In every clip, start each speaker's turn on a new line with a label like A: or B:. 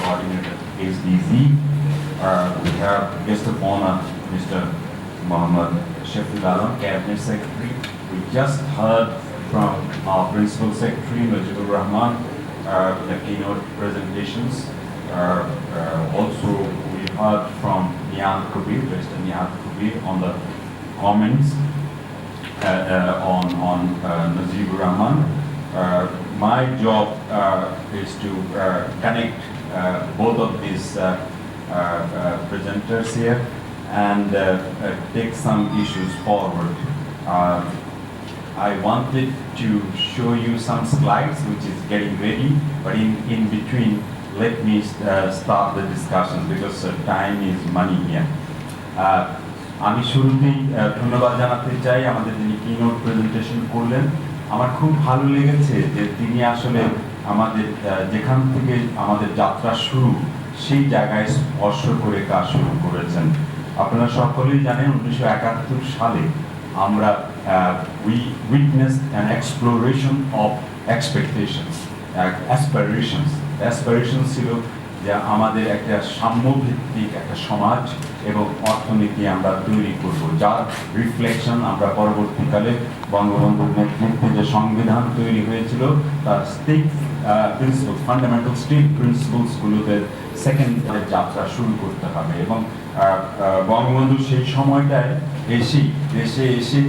A: Coordinator, HDZ. We have guest of honor, Mr. Mohammad Shafil Alam, Cabinet Secretary. We just heard from our Principal Secretary, Najibur Rahman, the keynote presentations. Also, we heard from Nihat Kabir, Mr. Nihat Kabir, on the comments on Najibur Rahman. My job is to connect both of these presenters here and take some issues forward. I wanted to show you some slides which is getting ready, but in between let me start the discussion because time is money here. আমি শুরুতেই ধন্যবাদ জানাতে চাই আমাদের যিনি keynote presentation করলেন। আমার খুব ভালো লেগেছে যে তিনি আসলে আমাদের যেখান থেকে আমাদের যাত্রা শুরু সেই জায়গায় স্পর্শ করে কাজ শুরু করেছেন। আপনারা সকলেই জানেন 1971 সালে আমরা we witnessed an exploration of expectations, aspirations ছিল যে আমাদের একটা সাম্যভিত্তিক একটা সমাজ এবং অর্থনীতি আমরা তৈরি করব, যার রিফ্লেকশন আমরা পরবর্তীকালে বঙ্গবন্ধুর নেতৃত্বে যে সংবিধান তৈরি হয়েছিল তার স্টেট প্রিন্সিপাল, ফান্ডামেন্টাল স্টেট প্রিন্সিপালসগুলোতে সেকেন্ড যাত্রা শুরু করতে হবে। এবং বঙ্গবন্ধু সেই সময়টায় দেশে এসে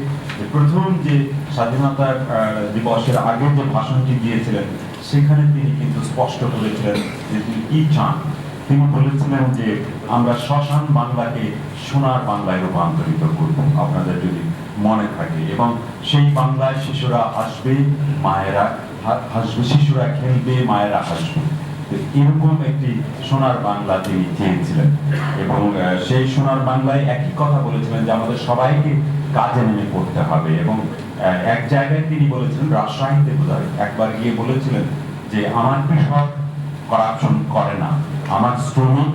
A: প্রথম যে স্বাধীনতা দিবসের আগে যে ভাষণটি দিয়েছিলেন সেখানে তিনি কিন্তু স্পষ্ট করেছিলেন যে তিনি কি চান। তিনি বলেছিলেন যে আমরা শ্মশান বাংলাকে সোনার বাংলায় রূপান্তরিত করব, আপনাদের যদি মনে থাকে। এবং সেই বাংলায় শিশুরা হাসবে, মায়েরা হাসবে, শিশুরা খেলবে, মায়েরা হাসবে। এরকম একটি সোনার বাংলা তিনি চেয়েছিলেন এবং সেই সোনার বাংলায় একই কথা বলেছিলেন যে আমাদের সবাইকে কাজে নেমে পড়তে হবে। এবং এক জায়গায় তিনি বলেছিলেন, রাজশাহীতে বোধহয় একবার গিয়ে বলেছিলেন যে আমার কৃষক করাপশন করে না, আমার শ্রমিক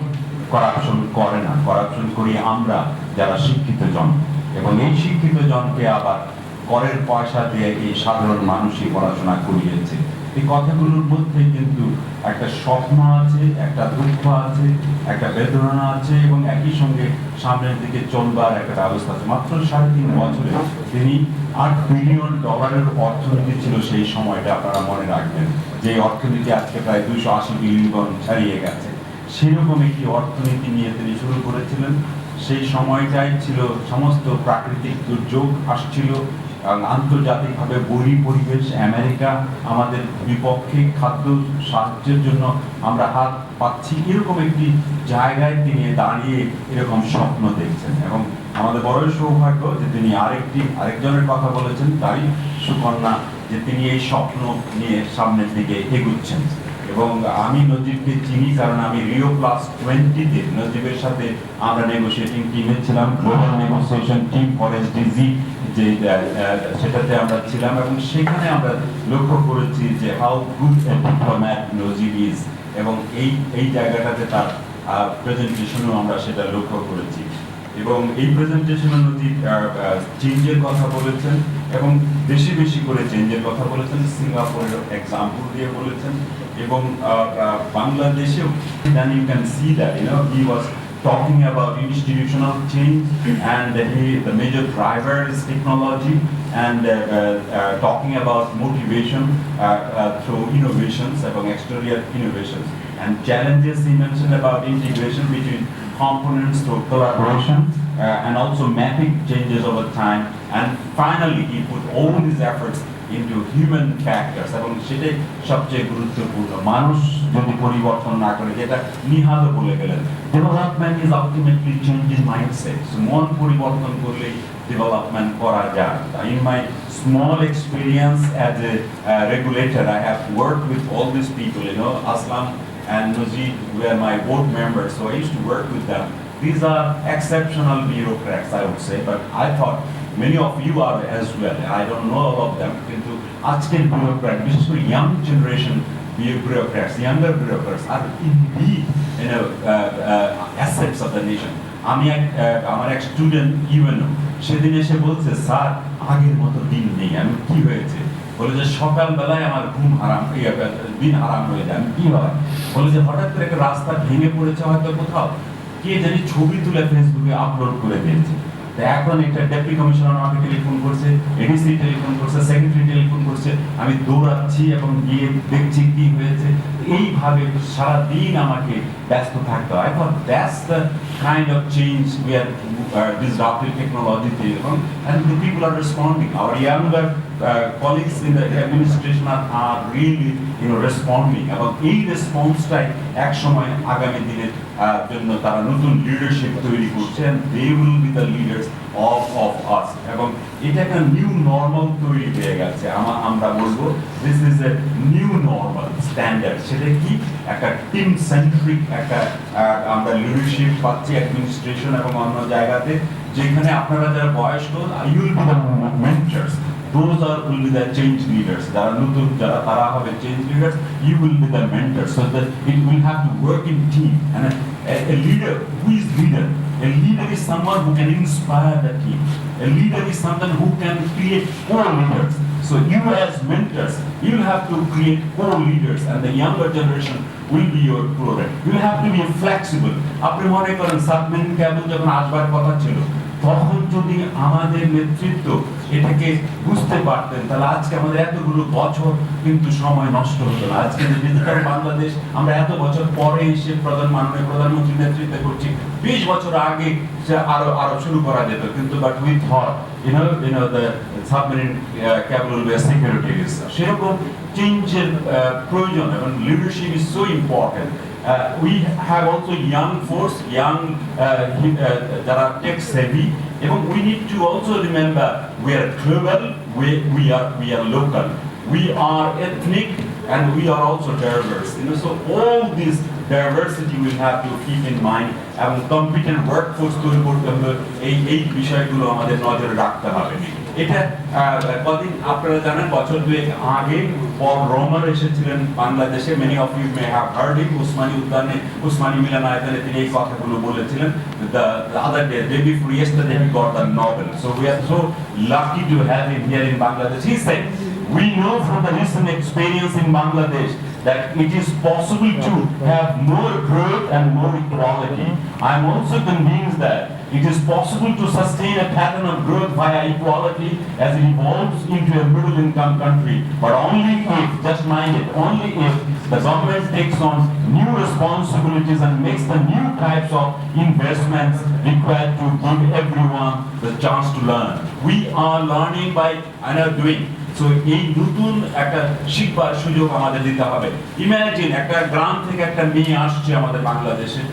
A: করাপশন করে না, করাপশন করি আমরা যারা শিক্ষিত জন। এবং এই শিক্ষিত জনকে আবার করের পয়সা দিয়ে এই সাধারণ মানুষই পড়াশোনা করিয়েছে। এই কথাগুলোর মধ্যে কিন্তু একটা স্বপ্ন আছে, একটা দুঃখ আছে, একটা বেদনা আছে এবং একই সঙ্গে সামনের দিকে চলবার একটা ব্যবস্থা আছে। মাত্র 3.5 বছরে তিনি $8 বিলিয়ন অর্থনীতি ছিল সেই সময়টা, আপনারা মনে রাখবেন, যে অর্থনীতি আজকে প্রায় 280 বিলিয়ন ছাড়িয়ে গেছে। সেরকম একটি অর্থনীতি নিয়ে তিনি শুরু করেছিলেন। সেই সময়টাই ছিল সমস্ত প্রাকৃতিক দুর্যোগ আসছিল, আন্তর্জাতিকভাবে বৈরী পরিবেশ, আমেরিকা আমাদের বিপক্ষে, খাদ্য সাহায্যের জন্য আমরা হাত পাচ্ছি, এরকম একটি জায়গায় তিনি দাঁড়িয়ে এরকম স্বপ্ন দেখছেন। এবং আমাদের বড় সৌভাগ্য যে তিনি আরেকজনের কথা বলেছেন, তারই সুকন্যা, যে তিনি এই স্বপ্ন নিয়ে সামনের দিকে এগুচ্ছেন। এবং আমি নজিবকে চিনি কারণ আমি রিও +20-তে নজিবের সাথে আমরা নেগোশিয়েটিং টিমে ছিলাম, global negotiation team for SDG, যে সেটাতে আমরা ছিলাম এবং সেখানে আমরা লক্ষ্য করেছি যে how good A diplomat Najeeb is. এবং এই জায়গাটাতে তার প্রেজেন্টেশনও আমরা সেটা লক্ষ্য করেছি। এবং এই প্রেজেন্টেশনে নজিব চেঞ্জের কথা বলেছেন এবং বেশি বেশি করে চেঞ্জের কথা বলেছেন, সিঙ্গাপুরের এক্সাম্পল দিয়ে বলেছেন। এবং বাংলাদেশেও then you can see that he was talking about institutional change and the major driver is technology and talking about motivation through innovations এবং exterior innovations and challenges. He mentioned about integration between components through collaboration and also mapping changes over time, and finally he put all these efforts into human factors এবং সেটাই সবচেয়ে গুরুত্বপূর্ণ। মানুষ যদি পরিবর্তন না করে, যেটা নিহালও বলে গেলেন, development is ultimately changing mindset. মন পরিবর্তন করলে ডেভেলপমেন্ট করা যায়। In my small experience as a regulator, I have worked with all these people, Aslam and Najib were my board members, so I used to work with them. These are exceptional bureaucrats, I would say, but I thought many of you are as well. I don't know all of them, কিন্তু আজকের bureaucrat, বিশেষ করে young generation bureaucrats, younger bureaucrats are indeed assets of the nation. আমার এক student সেদিন এসে বলছে, sir আগের মতো দিন নেই। আমি কি হয়েছে? বলে যে সকালবেলায় আমার ঘুম হারাম, দিন হারাম হয়ে যায়। কি হয়? বলে যে হঠাৎ করে একটা রাস্তা ভেঙে পড়েছে হয়তো কোথাও, কে জানি ছবি তুলে ফেসবুকে আপলোড করে দিয়েছে। এখন এটা ডেপুটি কমিশনার আমাকে টেলিফোন করছে, এডিসি টেলিফোন করছে, সেক্রেটারি টেলিফোন করছে, আমি দৌড়াচ্ছি এবং গিয়ে দেখছি কি হয়েছে। এইভাবে সারা দিন আমাকে ব্যস্ত থাকতে হয়। এখন that's the kind of change we are disruptive technology and the people are responding. Our younger colleagues in the administration are really responding. এবং এই রেসপন্সটাই এক সময় আগামী দিনের জন্য তারা নতুন লিডারশিপ তৈরি করছে, and they will be the leaders of us. এবং এটা একটা নিউ নর্মাল তৈরি হয়ে গেছে। আমরা বলবো this is a new normal standard. সেটা কি? একটা টিম সেন্ট্রিক একটা আমরা লিডারশিপ পাচ্ছি অ্যাডমিনিস্ট্রেশন এবং অন্য জায়গাতে, যেখানে আপনারা যারা বয়স্ক, you will be the mentors, those will be the change leaders. যারা নতুন যারা তারা হবে change leaders, you will be the mentors, so that it will have to work in team. And a leader, who is leader? A leader is someone who can inspire the team. A leader is someone who can create co-leaders. So you as mentors, you will have to create co-leaders, and the younger generation will be your product. You will have to be flexible. আপনি মনে করেন submarine cable যখন আসবার কথা ছিল, তখন যদি আমাদের নেতৃত্ব এটাকে বুঝতে পারতেন, তাহলে আজকে আমাদের এতগুলো বছর কিন্তু সময় নষ্ট হতো না। আজকে যে ডিজিটাল বাংলাদেশ আমরা এত বছর পরে এসে মাননীয় প্রধানমন্ত্রীর নেতৃত্বে করছি, 20 বছর আগে আরো শুরু করা যেত, কিন্তু but we thought the submarine cable will be a secretaries. সেরকম চেঞ্জের প্রয়োজন এবং leadership is so important. We have also young force, young যারা tech savvy, এবং we need to also remember we are global, we are local, we are ethnic, and we are also diverse. So all these diversity will have to keep in mind, এবং competent workforce তৈরি করতে হলে এই বিষয়গুলো আমাদের নজরে রাখতে হবে। এটা কদিন আপনারা জানেন, বছর দুয়েক আগে পল রোমার এসেছিলেন বাংলাদেশে। Many of you may have heard him. Osmani মিলনায়তনে তিনি এই কথাগুলো বলেছিলেন। The other day before yesterday, he got the Nobel. So we are so lucky to have him here in Bangladesh. He said, we know from the recent experience in Bangladesh that it is possible to have more growth and more equality. I am also convinced that it is possible to sustain a pattern of growth via equality as it evolves into a middle-income country, but only if, just mind it, only if the government takes on new responsibilities and makes the new types of investments required to give everyone the chance to learn. We are learning by doing. So এই নতুন একটা শিক্ষার সুযোগ আমাদের দিতে হবে। Imagine একটা গ্রাম থেকে একটা মেয়ে আসছে আমাদের বাংলাদেশে,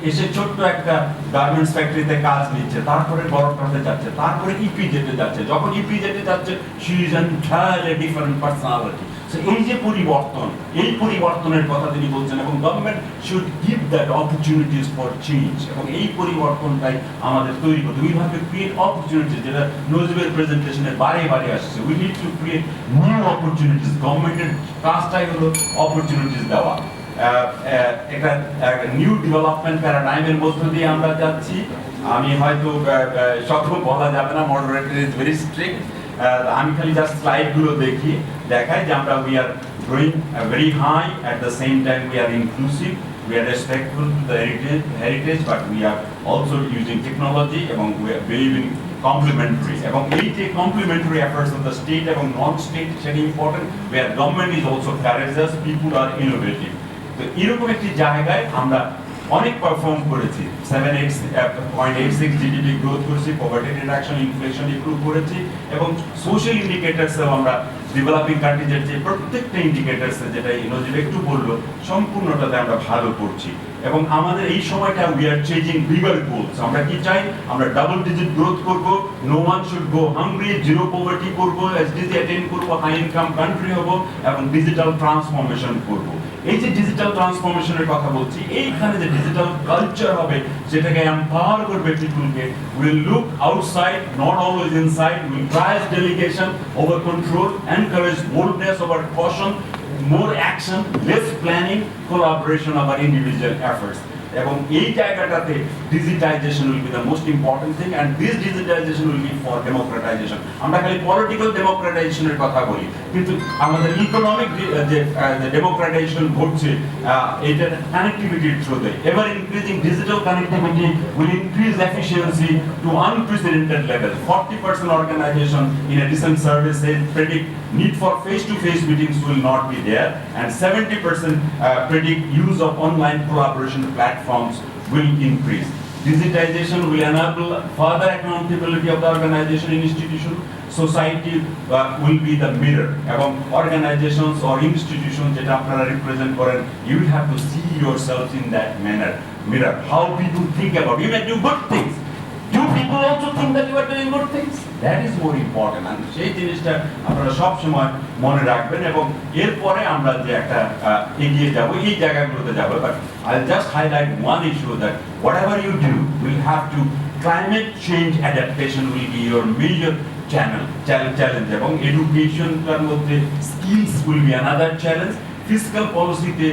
A: এসে ছোট্ট একটা গার্মেন্টস ফ্যাক্টরিতে কাজ নিচ্ছে, তারপরে বড়টাতে যাচ্ছে, তারপরে ইপি যেতে যাচ্ছে। যখন ইপি যেতে যাচ্ছে, she is entirely different personality. So এই যে পরিবর্তন, এই পরিবর্তনের কথা তিনি বলছেন, এবং government should give that opportunities for change, এবং এই পরিবর্তনটাই আমাদের তৈরি করতে। We have to create opportunities, যেটা নজরুলের প্রেজেন্টেশনে বারে বারে আসছে। We need to create new opportunities. গভর্নমেন্টের কাজটাই হলো অপরচুনিটিস দেওয়া। একটা নিউ ডেভেলপমেন্ট প্যারাডাইমের মধ্য দিয়ে আমরা যাচ্ছি। আমি হয়তো সব বলা যাবে না, মডারেটর ইজ ভেরি স্ট্রিক্ট। আমি খালি জাস্ট স্লাইডগুলো দেখাই যে আমরা we are growing very high, at the same time we are inclusive, we are respectful to the heritage, but we are also using technology, এবং we are believing complementary, এবং এই যে complementary efforts of the state এবং non-state, সেটা important, where government is also courageous, people are innovative. তো এরকম একটি জায়গায় আমরা অনেক পারফর্ম করেছি। 7.86 জিডিপি গ্রোথ করেছি, পভার্টি রিডাকশন, ইনফ্লেশন ইমপ্রুভ করেছি, এবং সোশ্যাল ইন্ডিকেটরসেও আমরা ডেভেলপিং কান্ট্রিজের যে প্রত্যেকটা ইন্ডিকেটরসে, যেটা নজির একটু বললো, সম্পূর্ণটাতে আমরা ভালো করছি। এবং আমাদের এই সময়টা we are changing bigger goals. আমরা কি চাই? আমরা ডাবল ডিজিট গ্রোথ করব, no one should go hungry, zero poverty করব, এসডিজি অ্যাটেইন করব, হাই ইনকাম কান্ট্রি হব, এবং ডিজিটাল ট্রান্সফরমেশন করব। এই যে ডিজিটাল ট্রান্সফরমেশনের কথা বলছি, এইখানে যে ডিজিটাল কালচার হবে, যেটাকে এম্পাওয়ার করবে পিপলকে, will look outside, not always inside, will prioritise delegation over control, encourage boldness over caution, more action, less planning, collaboration of our individual efforts. এবং এই জায়গাটাতে digitisation will be the most important thing, and this digitisation will be for democratisation. আমরা খালি political ডেমোক্রেটাইজেশনের কথা বলি, কিন্তু আমাদের economic যে ডেমোক্রেটাইজেশন ঘটছে, এইটার কানেক্টিভিটির থ্রুতে ever increasing digital connectivity will increase efficiency to unprecedented level. 40% organization in a decent service predict need for face-to-face meetings will not be there, and 70% predict use of online collaboration platforms will increase. Digitization will enable further accountability of the organization and institution. Society will be the mirror, এবং organizations or institutions যেটা আপনারা represent করেন, you will have to see yourselves in that mirror. How people think about you may do good things. Do people also think that you are doing good things? That is more important, and সেই জিনিসটা আপনারা সব সময় মনে রাখবেন, এবং এরপরে আমরা যে একটা এগিয়ে যাব এই জায়গাগুলোতে যাব। But I'll just highlight one issue, that whatever you do will have to, climate change adaptation will be your major challenge, এবং educationটার মধ্যে skills will be another challenge. Fiscal পলিসিতে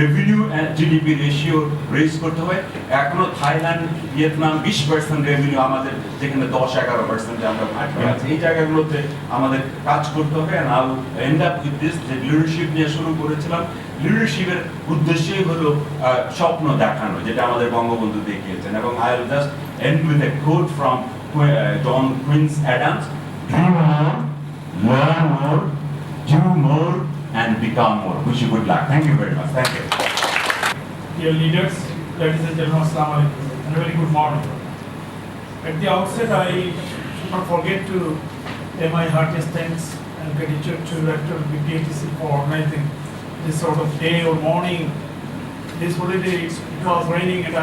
A: revenue and GDP ratio raise করতে হয়। এখনো Thailand, Vietnam 20% revenue, আমাদের যেখানে 10-11% আমরা আটকে আছি, এই জায়গাগুলোতে আমাদের কাজ করতে হবে। And I will end up with this, যে লিডারশিপ নিয়ে শুরু করেছিলাম, লিডারশিপের উদ্দেশ্যই হলো স্বপ্ন দেখানো, যেটা আমাদের বঙ্গবন্ধু দেখিয়েছেন। এবং I will just end with a quote from John Quincy Adams, dream more, learn more, do more, and become more. Wish you good luck. Thank you very much. Thank you.
B: Dear leaders, ladies and gentlemen, assalamu alaikum, and a very good morning. At the outset, I should not forget to pay my heartiest thanks and gratitude to Director of BPATC for organizing this sort of day or morning. This holiday, it was raining, and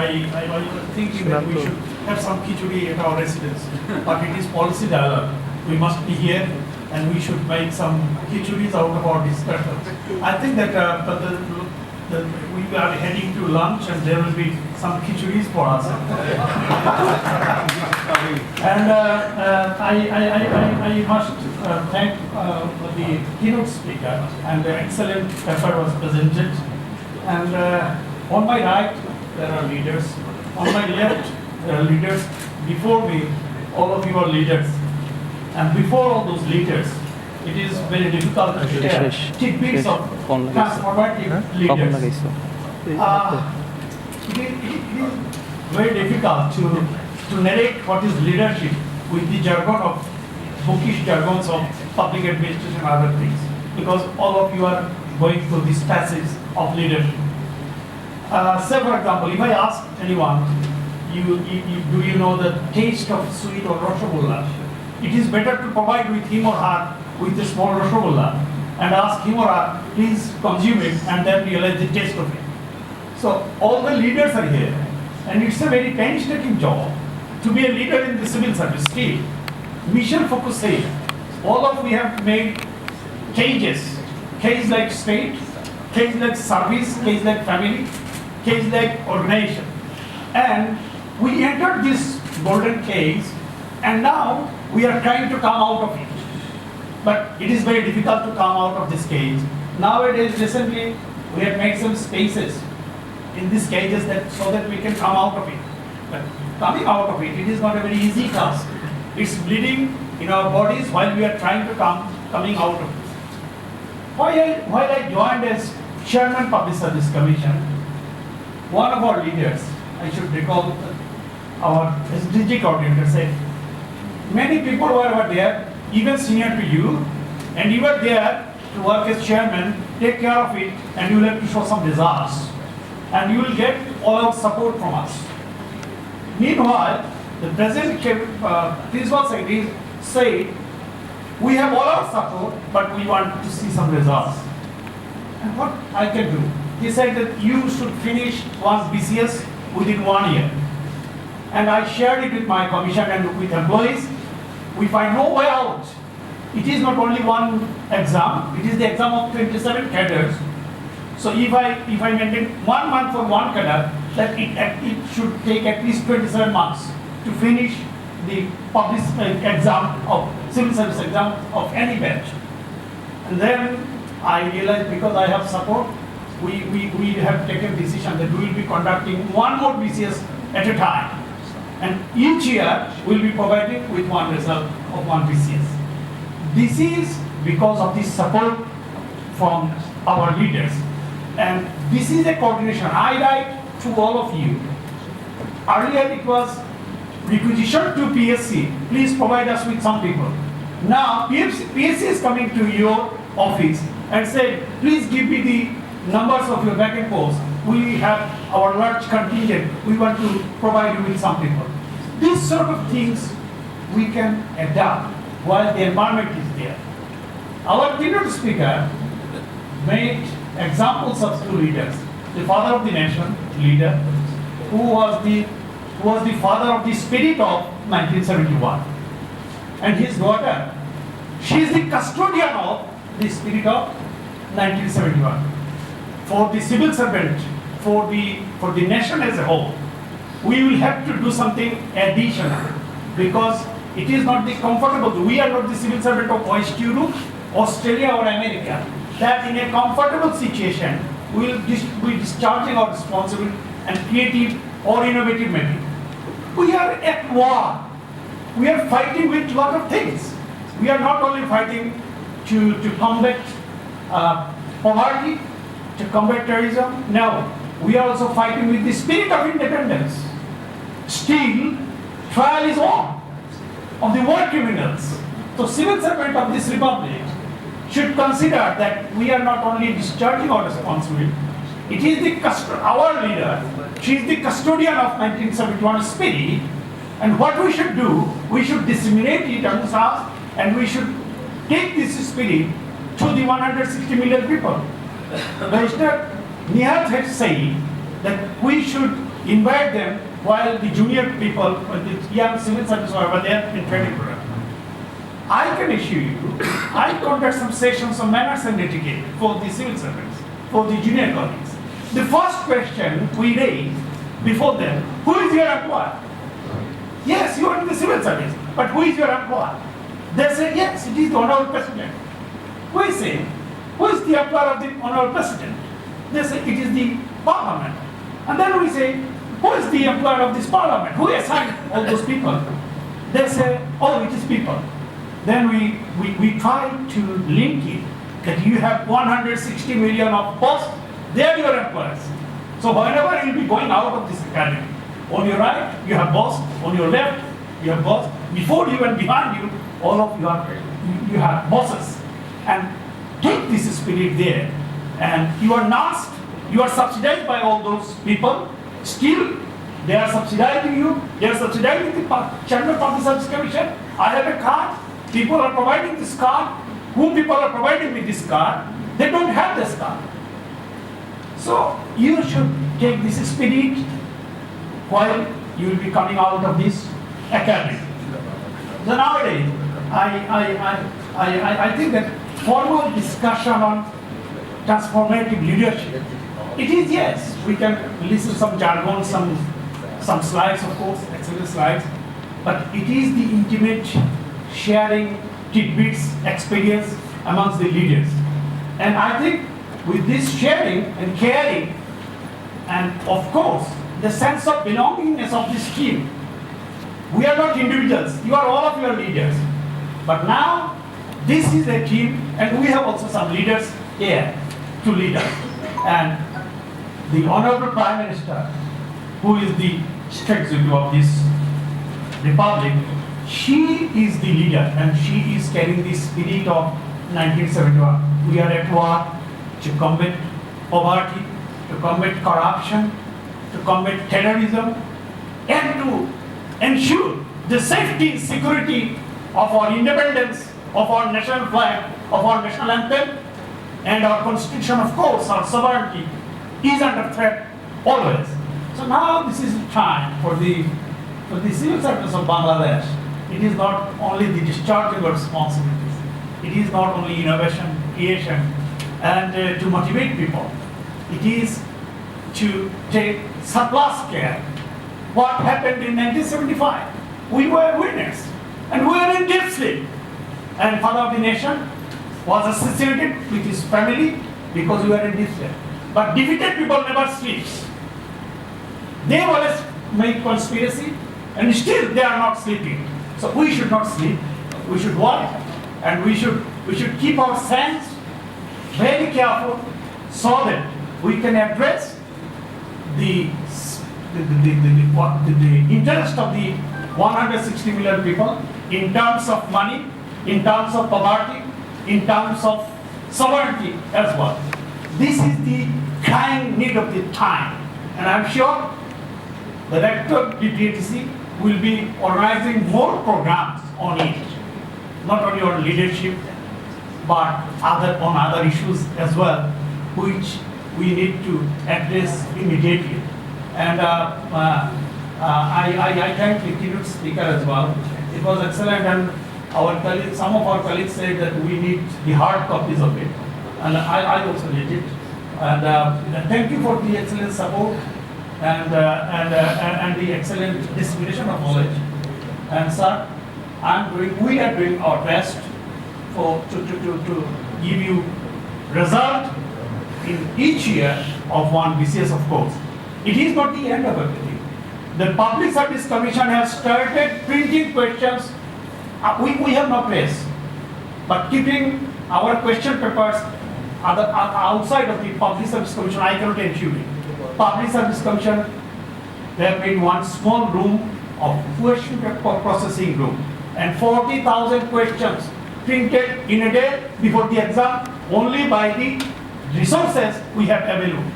B: I was thinking that we should have some khichdi at our residence. But it is policy dialogue. We must be here, and we should make some khichuris out of our discussions. I think that we are heading to lunch, and there will be some khichuris for us. And I must thank the keynote speaker, and the excellent effort was presented. And on my right, there are leaders. On my left, there are leaders. Before me, all of you are leaders. And before all those leaders, it is very difficult to share tidbits of transformative leaders. It is very difficult to narrate what is leadership with the jargon of bookish jargons of public administration and other things, because all of you are going through these passages of leadership. Say for example, if I ask anyone, do you know the taste of sweet or rasgulla? It is better to provide with him or her with a small rasgulla and ask him or her, please consume it, and then realize the taste of it. So all the leaders are here, and it's a very painstaking job to be a leader in the civil service. Still, mission focus says, all of we have made cages like state, cage like service, cage like family, cage like organization. And we entered this golden cage, and now we are trying to come out of it. But it is very difficult to come out of this cage. Nowadays, recently, we have made some spaces in these cages so that we can come out of it. But coming out of it, it is not a very easy task. It's bleeding in our bodies while we are trying to coming out of it. While I joined as Chairman Public Service Commission, one of our leaders, I should recall our SDG coordinator, said, many people were there, even senior to you, and you were there to work as chairman, take care of it, and you will have to show some results. And you will get all our support from us. Meanwhile, the present principal secretary said, we have all our support, but we want to see some results. And what I can do? He said that you should finish one BCS within 1 year. And I shared it with my commission and with employees. We find no way out. It is not only one exam, it is the exam of 27 cadres. So if I maintain 1 month for one cadre, that it should take at least 27 months to finish the public exam of civil service exam of any batch. And then I realized, because I have support, we have taken decision that we will be conducting one more BCS at a time. And each year we will be providing with one result of one BCS. This is because of the support from our leaders. And this is a coordination. I write to all of you. Earlier it was requisition to PSC, please provide us with some people. Now PSC is coming to your office and say, please give me the numbers of your vacant posts. We have our large contingent. We want to provide you with some people. These sort of things we can adapt while the environment is there. Our keynote speaker made examples of two leaders. The father of the nation, leader, who was the father of the spirit of 1971. And his daughter, she is the custodian of the spirit of 1971. For the civil servant, for the nation as a whole, we will have to do something additional, because it is not the comfortable. We are not the civil servant of West Europe, Australia or America, that in a comfortable situation we will be discharging our responsibility and creative or innovative method. We are at war. We are fighting with a lot of things. We are not only fighting to combat poverty, to combat terrorism. No, we are also fighting with the spirit of independence. Still, trial is on of the war criminals. So civil servant of this republic should consider that we are not only discharging our responsibility, it is our leader, she is the custodian of 1971 spirit, and what we should do, we should disseminate it amongst us, and we should take this spirit to the 160 million people. Mr. Nihat had said that we should invite them while the junior people, the young civil service were there in training program. I can assure you, I conduct some sessions on manners and etiquette for the civil servants, for the junior colleagues. The first question we raise before them, who is your employer? Yes, you are in the civil service, but who is your employer? They say, yes, it is the Honorable President. We say, who is the employer of the Honorable President? They say, it is the Parliament. And then we say, who is the employer of this Parliament? Who assigned all those people? They say, oh, it is people. Then we try to link it that you have 160 million of posts, they are your employers. So whenever you will be going out of this academy, on your right, you have boss, on your left, you have boss, before you and behind you, all of you have bosses. And take this spirit there, and you are nursed, you are subsidized by all those people, still they are subsidizing you, they are subsidizing the Chairman of Public Service Commission. I have a card, people are providing this card, whom people are providing me this card, they don't have this card. So you should take this spirit while you will be coming out of this academy. So nowadays, I think that formal discussion on transformative leadership, it is, yes, we can listen some jargon, some slides, of course, excellent slides, but it is the intimate sharing tidbits, experience amongst the leaders. And I think with this sharing and caring, and of course, the sense of belongingness of this team, we are not individuals, you are all of your leaders. But now, this is a team, and we have also some leaders here to lead us. And the Honorable Prime Minister, who is the state executive of this republic, she is the leader, and she is carrying the spirit of 1971. We are at war to combat poverty, to combat corruption, to combat terrorism, and to ensure the safety and security of our independence, of our national flag, of our national anthem, and our constitution, of course, our sovereignty is under threat always. So now this is the time for the civil service of Bangladesh. It is not only the discharging of responsibilities, it is not only innovation, creation, and to motivate people. It is to take surplus care. What happened in 1975? We were winners, and we were in deep sleep. And father of the nation was assassinated with his family because we were in deep sleep. but defeated people never sleeps. They always make conspiracy, and still they are not sleeping. So we should not sleep. We should work, and we should keep our sense very careful, so that we can address the interest of the 160 million people in terms of money, in terms of poverty, in terms of sovereignty as well. This is the crying need of the time, and I'm sure the rector of the DTC will be organizing more programs on it, not only on leadership, but on other issues as well, which we need to address immediately. And I thank the keynote speaker as well. It was excellent, and some of our colleagues said that we need the hard copies of it, and I also need it. And thank you for the excellent support and the excellent dissemination of knowledge. And sir, we are doing our best to give you result in each year of one BCS, of course. It is not the end of everything. The Public Service Commission has started printing questions. We have no place, but keeping our question papers outside of the Public Service Commission, I cannot ensure it. Public Service Commission, there have been one small room of question paper processing room, and 40,000 questions printed in a day before the exam, only by the resources we have available.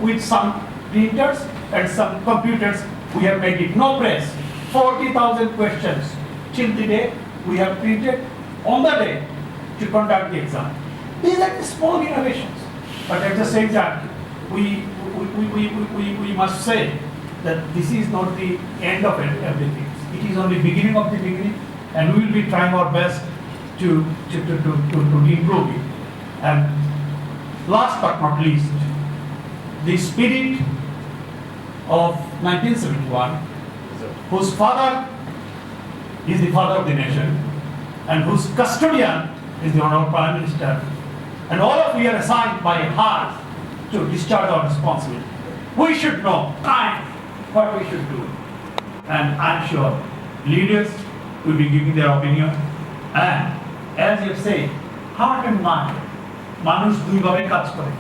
B: With some printers and some computers, we have made it. No press. 40,000 questions till the day we have printed on the day to conduct the exam. These are the small innovations, but at the same time, we must say that this is not the end of everything. It is only beginning of the beginning, and we will be trying our best to improve it. And last but not least, the spirit of 1971, whose father is the father of the nation, and whose custodian is the Honorable Prime Minister, and all of we are assigned by heart to discharge our responsibility. We should know time what we should do, and I'm sure leaders will be giving their opinion. And as you say, heart and mind, মানুষ দুইভাবে কাজ করে,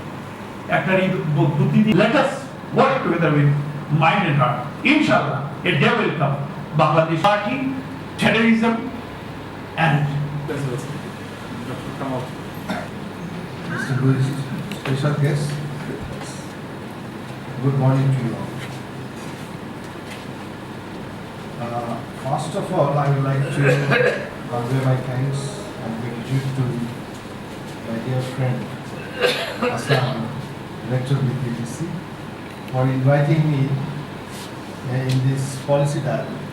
B: একটা বুদ্ধি দিয়ে। Let us work together with mind and heart. Inshallah, a day will come. Bangladesh party, terrorism, and
C: Distinguished special guests, good morning to you all. First of all, I would like to convey my thanks and gratitude to my dear friend, Assam, Director of the PTC, for inviting me in this policy dialogue.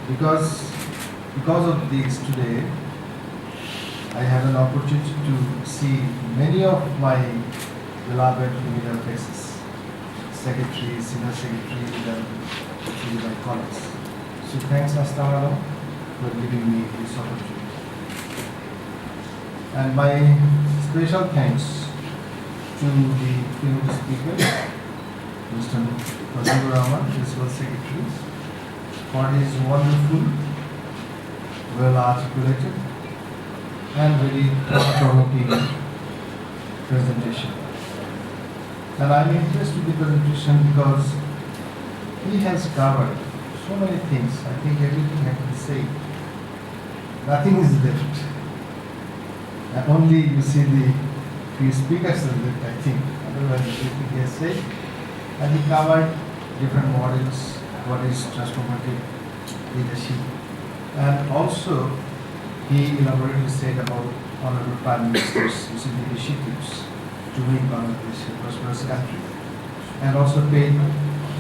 C: Because of this today, I have an opportunity to see many of my beloved familiar faces, secretaries, senior secretaries, and actually my colleagues. So thanks, Astamano, for giving me this opportunity. And my special thanks to the keynote speaker, Mr. Fazlur Rahman, Principal Secretary, for his wonderful, well-articulated, and very thought-provoking presentation. And I'm impressed with the presentation because he has covered so many things. I think everything has been said. Nothing is left. And only you see the few speakers are left, I think. Otherwise, everything he has said. And he covered different models, what is transformative leadership. And also, he elaborately said about Honorable Prime Minister's recent initiatives to make Bangladesh a prosperous country, and also paid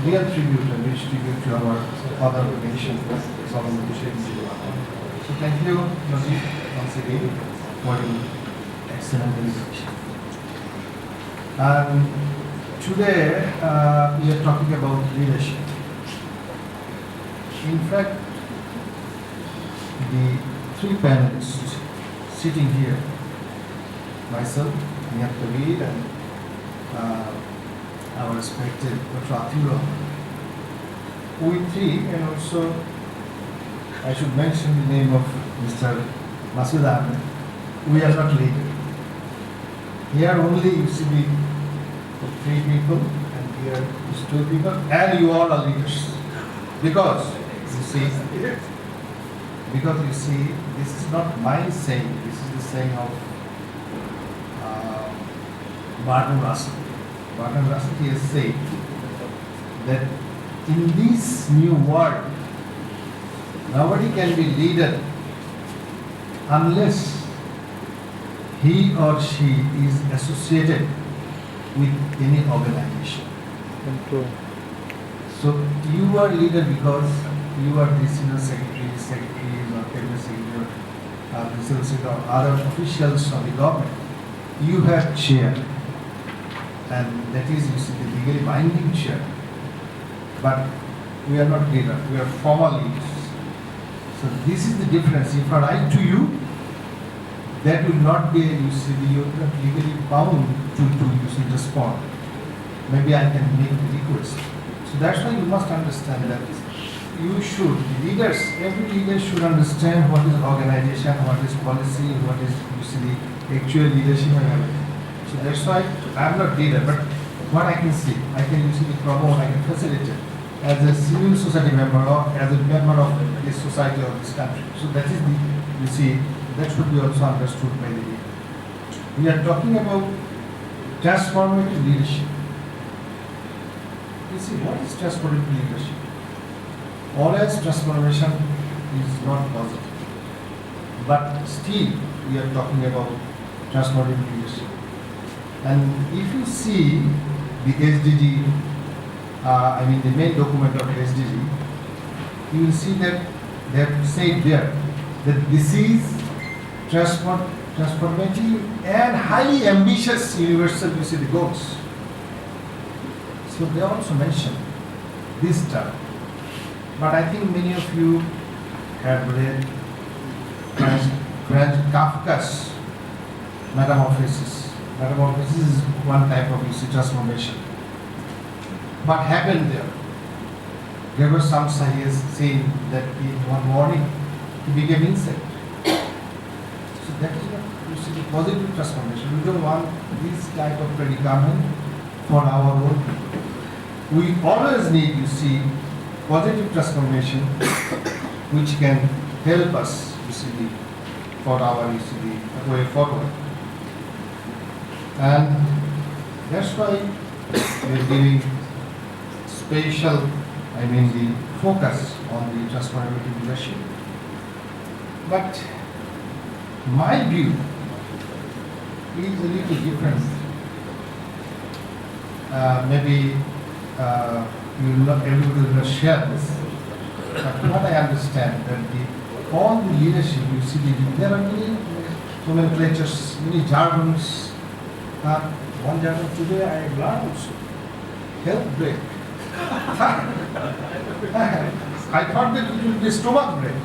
C: real tribute and rich tribute to our other nation, So thank you, Nazir, once again, for your excellent presentation. And today, we are talking about leadership. In fact, the three panelists sitting here, myself, Nihat Kabir, and our respected Dr. Atul Rahman. We three, and also I should mention the name of Mr. Masood Ahmed. We are not leaders. Here only you see the three people, and here is two people, and you all are leaders. Because you see, this is not my saying. This is the saying of Barton Russell. Barton Russell, he has said that in this new world, nobody can be leader unless he or she is associated with any organization. So you are leader because you are divisional secretaries, or cabinet secretary, principal secretary, or other officials of the government. You have chair, and that is, you see, the legally binding chair. But we are not leader, we are formal leaders. So this is the difference. If I write to you, that will not be, you see, you are not legally bound to you see, respond. Maybe I can make the request. So that's why you must understand that you should, leaders, every leader should understand what is organization, what is policy, what is, you see, the actual leadership and everything. So that's why I'm not leader, but what I can see, I can usually promote, I can facilitate as a civil society member or as a member of this society or this country. So that is the, you see, that should be also understood by the leader. We are talking about transformative leadership. You see, what is transformative leadership? Always transformation is not positive. But still, we are talking about transformative leadership. And if you see the SDG, the main document of SDG, you will see that they have said there that this is transformative and highly ambitious universal, you see, the goals. So they also mention this term. But I think many of you have read Franz Kafka's Metamorphosis. Metamorphosis is one type of, you see, transformation. What happened there? There was some science saying that in one morning he became insect. So that is what, you see, the positive transformation. We don't want this type of predicament for our own people. We always need, you see, positive transformation which can help us, you see, for our, you see, the way forward. And that's why we are giving special, the focus on the transformative leadership. But my view is a little different. Maybe everybody will not share this. But what I understand that all the leadership, you see, there are many nomenclatures, many jargons. One jargon today I learned also. Health break. I thought that it would be stomach break.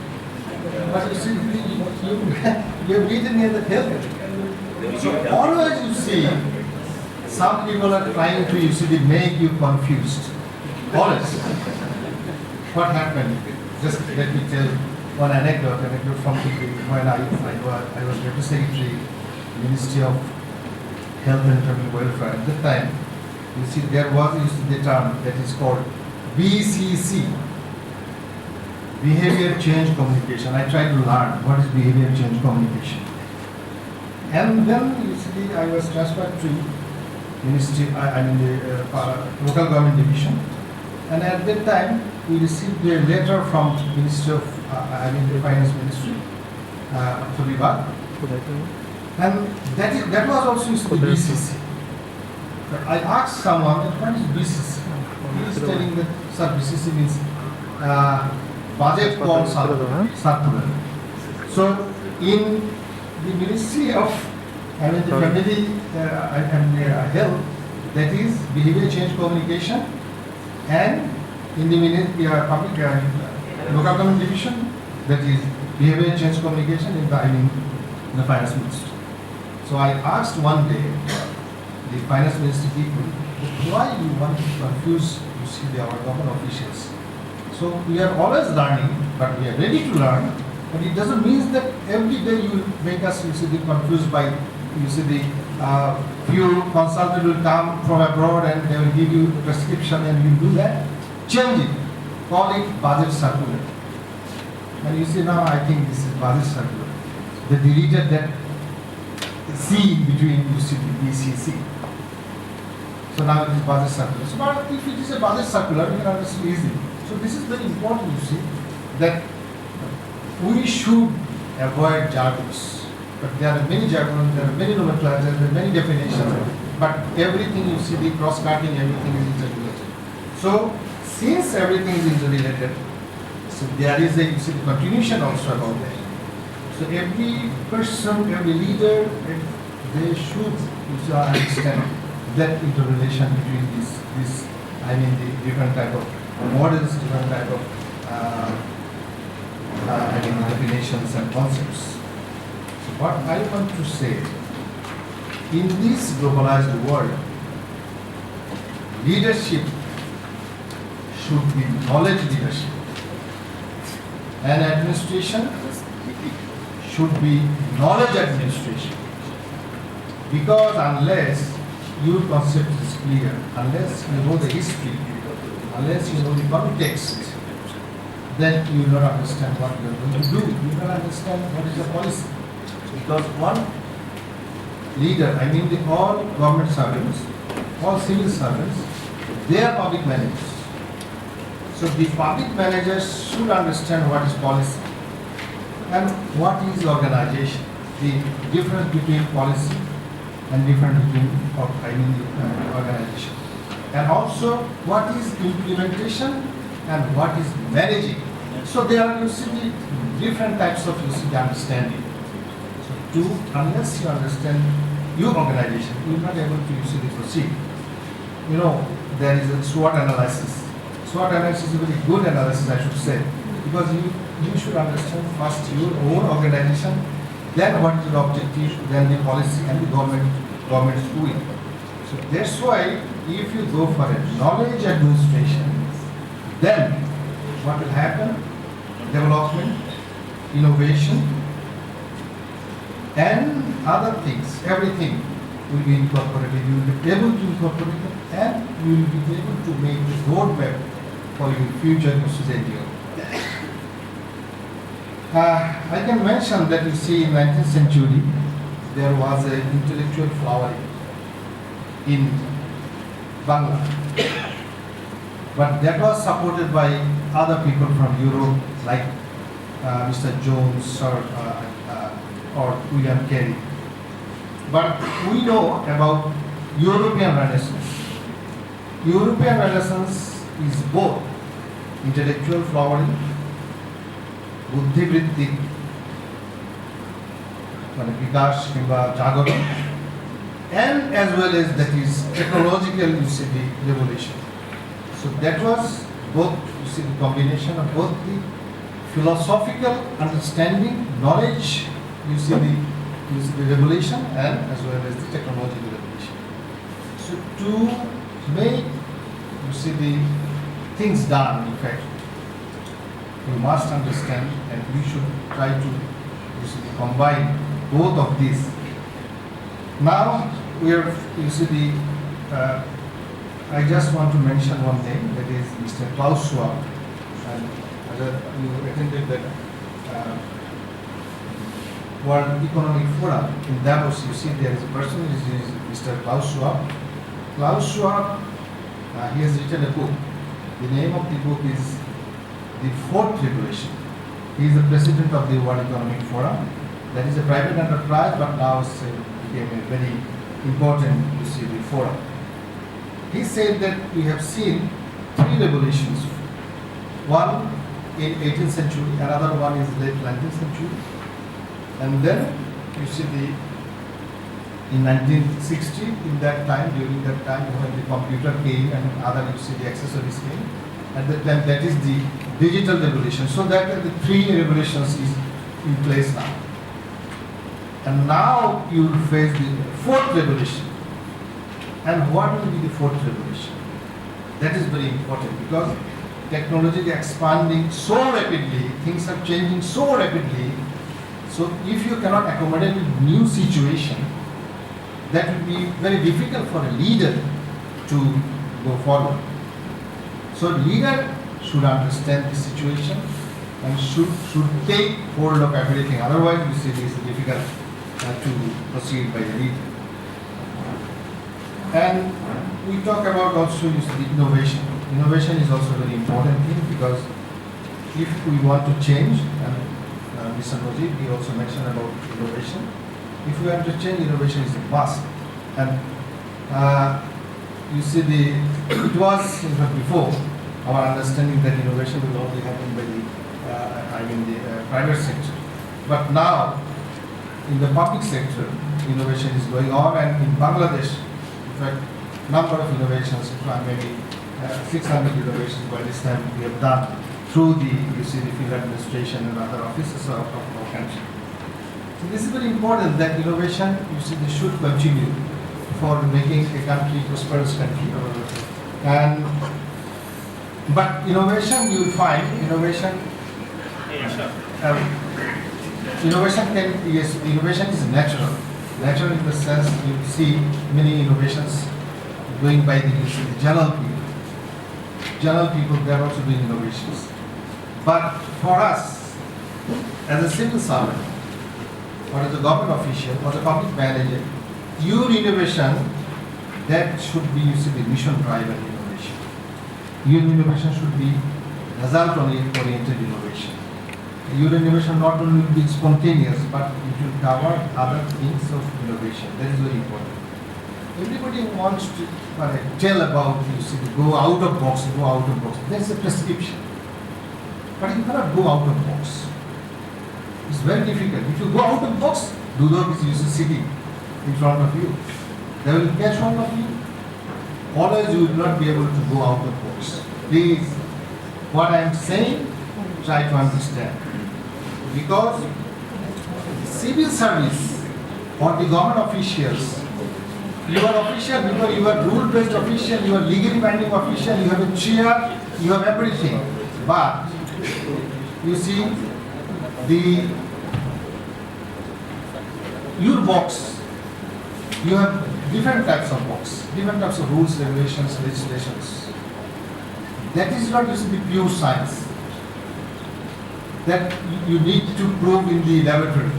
C: But you see, you have written here that health. So always you see, some people are trying to, you see, make you confused. Always. What happened? Just let me tell one anecdote from when I was Deputy Secretary, Ministry of Health and Family Welfare. At that time, you see, there was, you see, the term that is called BCC, Behavior Change Communication. I tried to learn what is Behavior Change Communication. And then, you see, I was transferred to Ministry, the local government division. And at that time, we received a letter from Ministry of, the Finance Ministry, Tulibag. And that was also used to be BCC. But I asked someone, what is BCC? He is telling that, sir, BCC means Budget Call Circular. So, in the Ministry of the Family and Health, that is Behavior Change Communication, and in the Public Local Government Division, that is Behavior Change Communication in the Finance Ministry. So I asked one day the finance ministry people, why you want to confuse, you see, our government officials. So we are always learning, but we are ready to learn. But it doesn't mean that every day you make us, you see, confused by, you see, the few consultant will come from abroad and they will give you a prescription and you do that. Change it. Call it budget circular. And you see now, I think this is budget circular. They deleted that C in between, you see, the BCC. So now it is budget circular. So now if it is a budget circular, you can understand easily. So this is very important, you see, that we should avoid jargons. But there are many jargons, there are many nomenclatures, there are many definitions. But everything, you see, the cross-cutting, everything is interrelated. So since everything is interrelated, so there is a, you see, continuation also about that. So every person, every leader, they should, you see, understand that interrelation between this, I mean, the different type of models, different type of I mean, definitions and concepts. So what I want to say, in this globalized world, leadership should be knowledge leadership, and administration should be knowledge administration. Because unless your concept is clear, unless you know the history, unless you know the context, then you will not understand what you are going to do. You will not understand what is the policy. Because one leader, I mean all government servants, all civil servants, they are public managers. So the public managers should understand what is policy and what is organization, the difference between policy and difference between organization. And also what is implementation and what is managing. So there are, you see, different types of, you see, the understanding. So unless you understand your organization, you are not able to, you see, the proceed. You know, there is a SWOT analysis. SWOT analysis is a very good analysis, I should say, because you should understand first your own organization, then what is the objective, then the policy and the government's doing. So that's why if you go for a knowledge administration, then what will happen? Development, innovation, and other things, everything will be incorporated. You will be able to incorporate it, and you will be able to make the roadmap for your future society. I can mention that, you see, in 19th century, there was an intellectual flowering in Bangla. But that was supported by other people from Europe, like Mr. Jones or William Carey. But we know about European Renaissance. European Renaissance is both intellectual flowering, বুদ্ধিবৃত্তিক মানে বিকাশ কিংবা জাগরণ, and as well as that is technological, you see, the revolution. So that was both, you see, the combination of both the philosophical understanding, knowledge, you see the revolution, and as well as the technological revolution. So to make, you see, the things done, in fact, you must understand, and we should try to, you see, combine both of these. Now we are, you see, I just want to mention one name, that is Mr. Klaus Schwab. And you attended that World Economic Forum in Davos. You see, there is a person, this is Mr. Klaus Schwab. Klaus Schwab, he has written a book. The name of the book is The Fourth Revolution. He is the president of the World Economic Forum. That is a private enterprise, but now it's became a very important, you see, the forum. He said that we have seen three revolutions. One in 18th century, another one is late 19th century, and then you see in 1960, in that time, during that time when the computer came and other, you see, the accessories came, at that time that is the digital revolution. So that the three revolutions is in place now. And now you will face the fourth revolution. And what will be the fourth revolution? That is very important because technology is expanding so rapidly, things are changing so rapidly. So if you cannot accommodate a new situation, that will be very difficult for a leader to go forward. So leader should understand the situation and should take hold of everything. Otherwise, you see, it is difficult to proceed by the leader. And we talk about also the innovation. Innovation is also a very important thing because if we want to change, and Mr. Mujib, he also mentioned about innovation. If we want to change, innovation is a must. And you see, it was before our understanding that innovation will only happen by the private sector. But now, in the public sector, innovation is going on, and in Bangladesh, in fact, number of innovations, maybe 600 innovations by this time we have done through the field administration and other offices of our country. So this is very important that innovation, they should continue for making a country prosperous country. But innovation, you will find innovation. Innovation is natural. Natural in the sense you see many innovations doing by the general people. General people, they are also doing innovations. But for us, as a civil servant, or as a government official, or the public manager, your innovation, that should be, the mission-driven innovation. Your innovation should be result-oriented innovation. Your innovation not only will be spontaneous, but it will cover other things of innovation. That is very important. Everybody wants to tell about, go out of box, go out of box. That's a prescription. But you cannot go out of box. It's very difficult. If you go out of box, Dudok is sitting in front of you. They will catch hold of you. Always you will not be able to go out of box. Please, what I am saying, try to understand. Because civil service or the government officials, you are official because you are rule-based official, you are legally binding official, you have a chair, you have everything. But you see, your box, you have different types of box, different types of rules, regulations, legislations. That is not the pure science that you need to prove in the laboratory.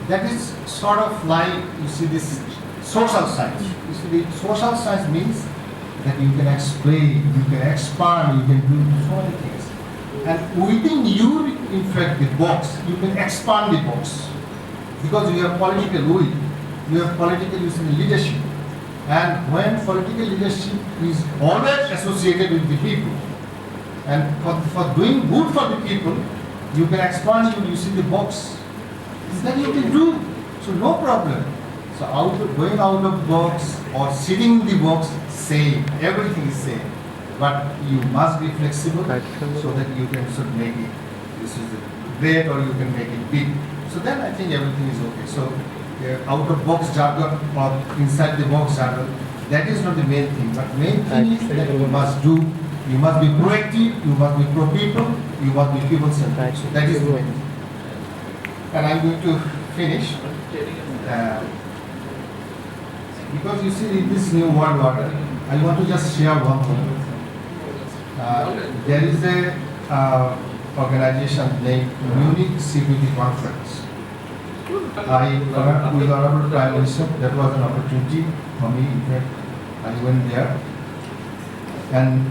C: That is sort of like, this social science. The social science means that you can explain, you can expand, you can do so many things. And within you, in fact, the box, you can expand the box. Because you have political will, you have political leadership. And when political leadership is always associated with the people, and for doing good for the people, you can expand, the box. Then you can do. So no problem. So going out of box or sitting in the box, same. Everything is same. But you must be flexible so that you can make it. This is great, or you can make it big. So then I think everything is okay. So out of box jargon or inside the box jargon, that is not the main thing. But main thing is that you must do. You must be proactive. You must be pro people. You must be people centered. So that is the main thing. And I'm going to finish. Because in this new world order, I want to just share one thing. There is a organization named Munich Security Conference. I connected with Honorable Prime Minister. That was an opportunity for me. In fact, I went there. And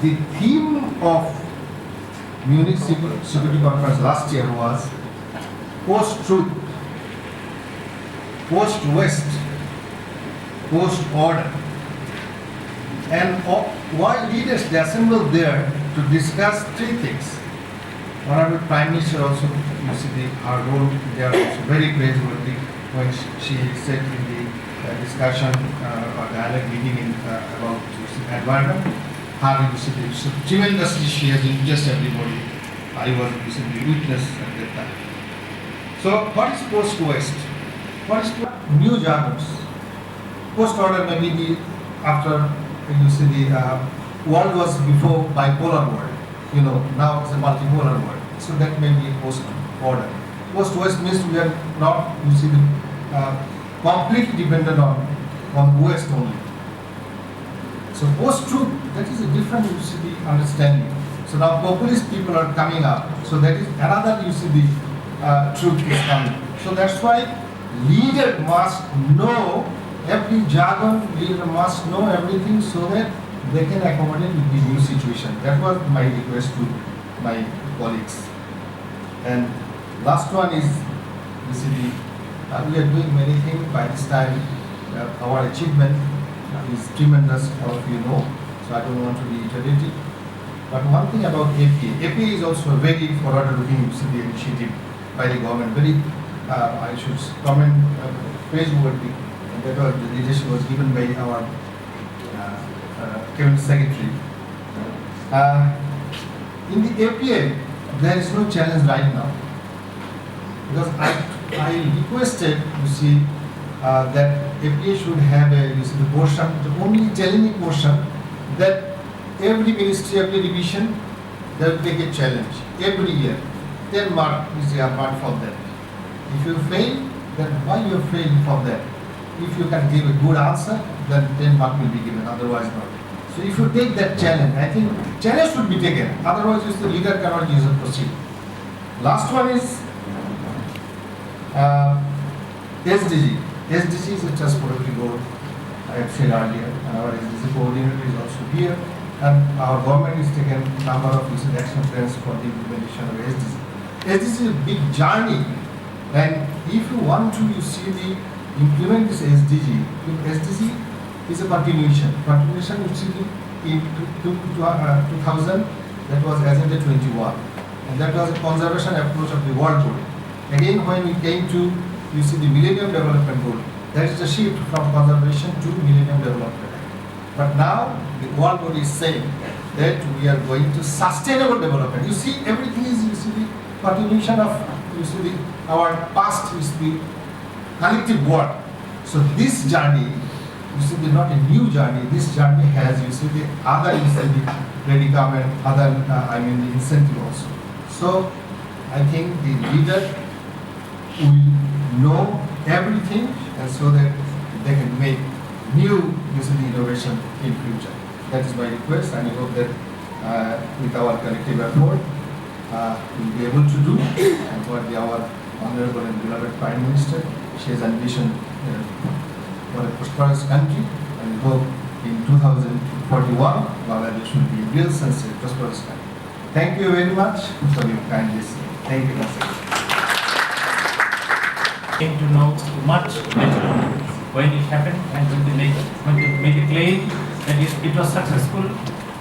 C: the theme of Munich Security Conference last year was post-truth, post-West, post-order. And why leaders they assembled there to discuss three things. Honorable Prime Minister also, her role there was very praiseworthy when she said in the discussion or dialogue meeting about environment. Her tremendously she has impressed everybody. I was the witness at that time. So what is post-West? What is new jargons? post order maybe the after you see the world was before bipolar world. You know, now it's a multipolar world. So that may be a post order. Post West means we are not, you see, completely dependent on West only. So post truth, that is a different, you see, the understanding. So now populist people are coming up. So that is another, you see, the truth is coming. So that's why leader must know every jargon, leader must know everything so that they can accommodate with the new situation. That was my request to my colleagues. And last one is, you see, we are doing many things by this time. Our achievement is tremendous, all of you know. So I don't want to be iterative. But one thing about APA, APA is also a very forward-looking initiative by the government. Very, I should comment, praiseworthy. That was the leadership was given by our Cabinet Secretary. In the APA, there is no challenge right now. Because I requested, you see, that APA should have a, you see, the portion, the only challenging portion, that every ministry, every division, they will take a challenge every year. 10 mark is your mark for that. If you fail, then why you fail for that? If you can give a good answer, then 10 mark will be given, otherwise not. So if you take that challenge, I think challenge should be taken, otherwise the leader cannot use a proceed. Last one is SDG. SDG is a transportability goal, I have said earlier, and our SDG coordinator is also here, and our government is taking a number of action plans for the implementation of SDG. SDG is a big journey, and if you want to, you see, the implement this SDG, SDG is a continuation. Continuation, you see, in 2000, that was Agenda 21, and that was a conservation approach of the World Goal. Again, when we came to, you see, the Millennium Development Goal, that is a shift from conservation to Millennium Development. But now, the World Goal is saying that we are going to sustainable development. You see, everything is, you see, the continuation of, you see, our past is the collective work. So this journey, you see, not a new journey. This journey has, you see, the other, you see, the predicament, other, the incentive also. So I think the leader will know everything, and so that they can make new, you see, the innovation in future. That is my request, and I hope that with our collective effort, we'll be able to do, and what our honorable and beloved Prime Minister, she has ambition for a prosperous country, and we hope in 2041, Bangladesh will be a real sense of prosperous country. Thank you very much for your kind listening. Thank you once again.
D: Came to know much better when it happened, and when they made a claim that it was successful,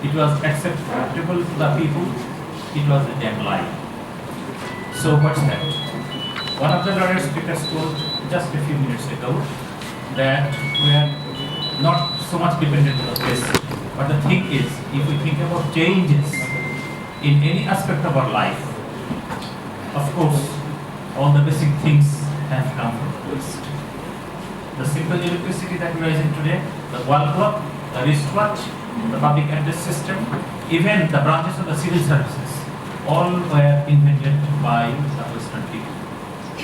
D: it was acceptable to the people, it was a damn lie. So what's that? One of the lawyers speakers told just a few minutes ago that we are not so much dependent on this. But the thing is, if we think about changes in any aspect of our life, of course, all the basic things have come from the West. The simple electricity that we are using today, the wall clock, the wristwatch, the public address system, even the branches of the civil services, all were invented by the Western people.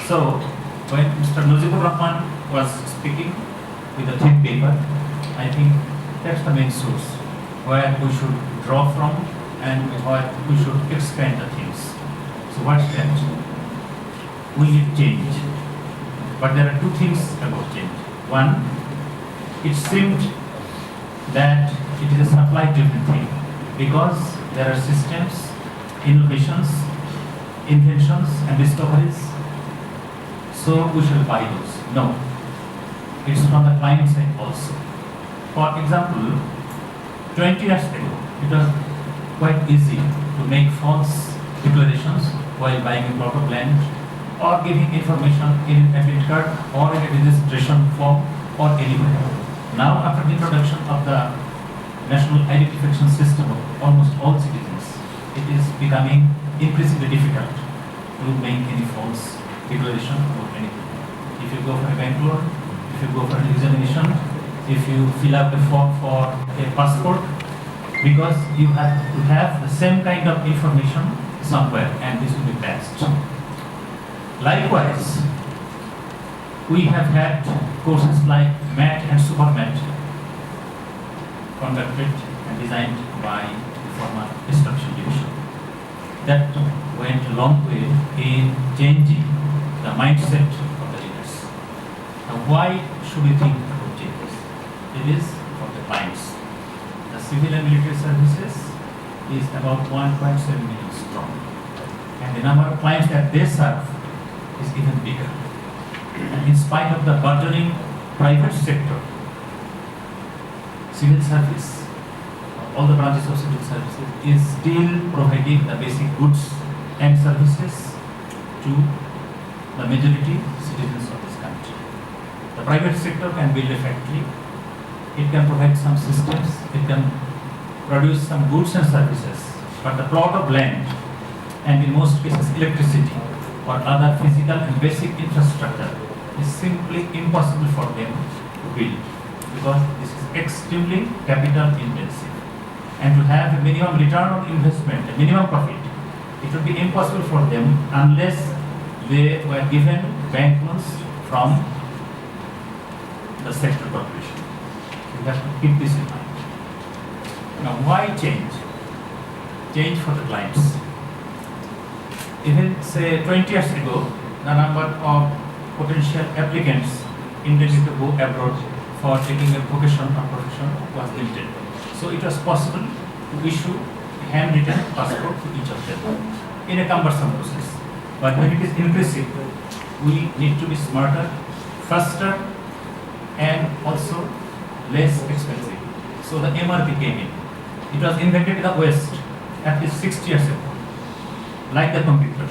D: So, when Mr. Mujibur Rahman was speaking with the thin paper, I think that's the main source where we should draw from and where we should expand the things. So what's that? We need change. But there are two things about change. One, it seemed that it is a supply-driven thing because there are systems, innovations, inventions and discoveries. So we shall buy those. No. It's from the client side also. For example, 20 years ago, it was quite easy to make false declarations while buying a plot of land or giving information in a admit card or in a registration form or anywhere. Now, after the introduction of the national identification system of almost all citizens, it is becoming increasingly difficult to make any false declaration or anything. If you go for a bank loan, if you go for an examination, if you fill up a form for a passport, because you have to have the same kind of information somewhere, and this will be passed. Likewise, we have had courses like MAT and SuperMAT conducted and designed by the former Instruction Division. That went a long way in changing the mindset of the leaders. Now, why should we think about changes? It is for the clients. The civil and military services is about 1.7 million strong, and the number of clients that they serve is even bigger. And in spite of the burgeoning private sector, civil service, all the branches of civil services is still providing the basic goods and services to the majority citizens of this country. The private sector can build a factory, it can provide some systems, it can produce some goods and services, but the plot of land and in most cases electricity or other physical and basic infrastructure is simply impossible for them to build, because this is extremely capital intensive. And to have a minimum return on investment, a minimum profit, it would be impossible for them unless they were given bank loans from the sector corporation. You have to keep this in mind. Now, why change? Change for the clients. Even say 20 years ago, the number of potential applicants intended to go abroad for taking a vocation or profession was limited. So it was possible to issue a handwritten passport to each of them in a cumbersome process. But when it is increasing, we need to be smarter, faster, and also less expensive. So the MRP came in. It was invented in the West at least 60 years ago, like the computer.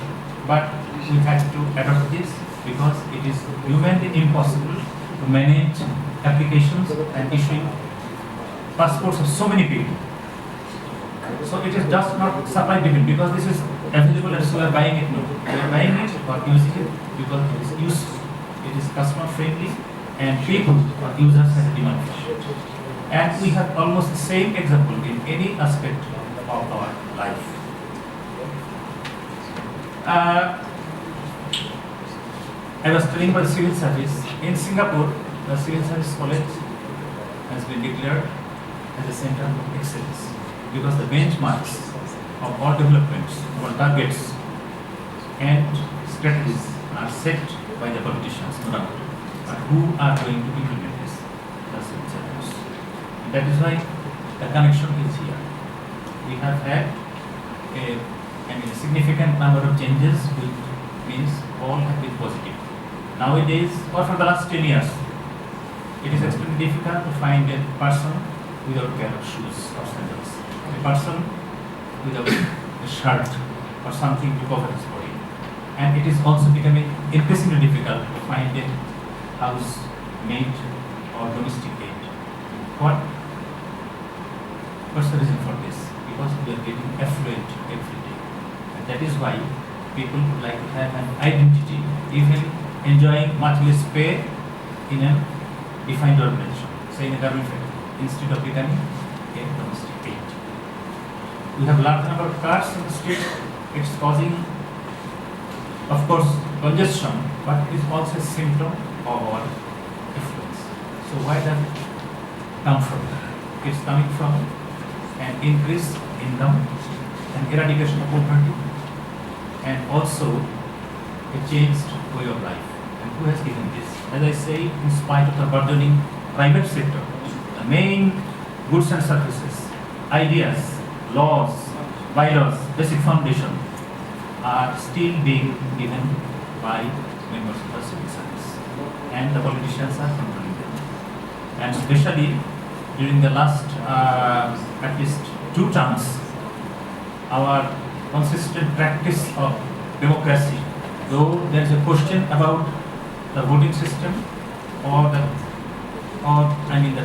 D: But we had to adopt this because it is humanly impossible to manage applications and issuing passports of so many people. So it is just not supply driven, because this is available and so we are buying it. No, we are buying it or using it because it is useful, it is customer friendly, and people or users have demand for it. And we have almost the same example in any aspect of our life. I was telling about civil service. In Singapore, the Civil Service College has been declared as a center of excellence, because the benchmarks of all developments, all targets and strategies are set by the politicians, no doubt. But who are going to implement this? The civil service. That is why the connection is here. We have had a significant number of changes, which means all have been positive. Nowadays, or for the last 10 years, it is extremely difficult to find a person without a pair of shoes or sandals, a person without a shirt or something to cover his body. And it is also becoming increasingly difficult to find a housemaid or domestic aid. What's the reason for this? Because we are getting affluent every day. And that is why people would like to have an identity, even enjoying much less pay in a defined organization, say in a government factory, instead of becoming a domestic aid. We have large number of cars in the street. It's causing, of course, congestion, but it is also a symptom of our affluence. So why does it come from? It's coming from an increased income, an eradication of poverty, and also a changed way of life. And who has given this? As I say, in spite of the burgeoning private sector, the main goods and services, ideas, laws, bylaws, basic foundation are still being given by members of the civil service, and the politicians are controlling them. And especially during the last at least 2 terms, our consistent practice of democracy, though there is a question about the voting system or the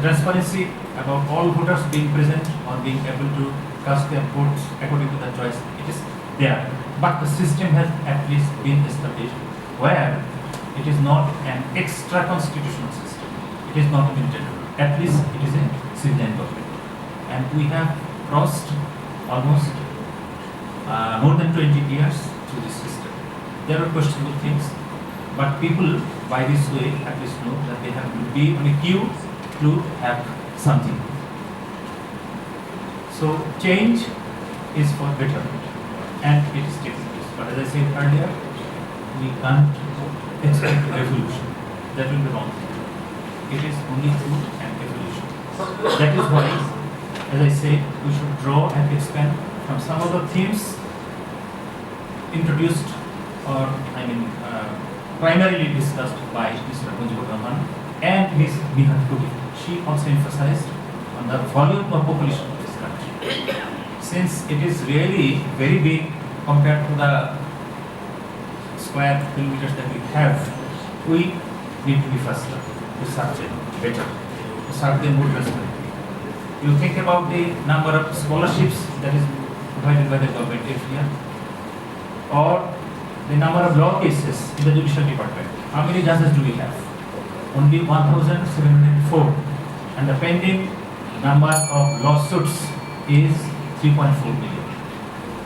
D: transparency about all voters being present or being able to cast their votes according to their choice, it is there. But the system has at least been established where it is not an extra constitutional system, it is not a military rule. at least it is a civilian government. And we have crossed almost more than 20 years through this system. There are questionable things, but people by this way at least know that they have to be on a queue to have something. So change is for betterment, and it is taking place. But as I said earlier, we can't expect revolution. That will be wrong. It is only through an evolution. That is why, as I said, we should draw and expand from some of the themes introduced or primarily discussed by Mr. Mujibur Rahman and Ms. Bihan Kubi. She also emphasized on the volume of population of this country. Since it is really very big compared to the square kilometers that we have, we need to be faster, to serve them better, to serve them more transparently. You think about the number of scholarships that is provided by the government every year, or the number of law cases in the judicial department. How many judges do we have? Only 1,704, and the pending number of lawsuits is 3.4 million.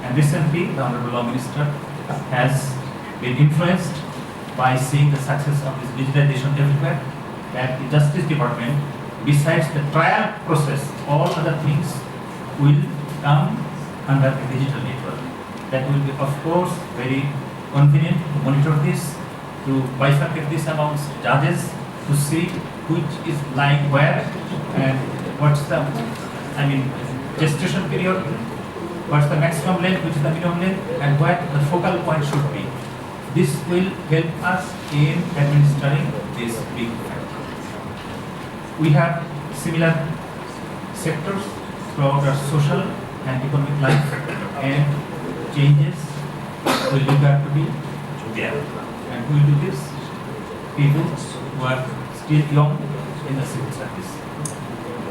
D: And recently, the Honorable Law Minister has been influenced by seeing the success of this digitization everywhere, that the Justice Department, besides the trial process, all other things will come under a digital network. That will be, of course, very convenient to monitor this, to bifurcate this amongst judges, to see which is lying where and what's the, gestation period, what's the maximum length, which is the minimum length, and what the focal point should be. This will help us in administering this big factor. We have similar sectors throughout our social and economic life, and changes will require to be there. And who will do this? People who are still young in the civil service.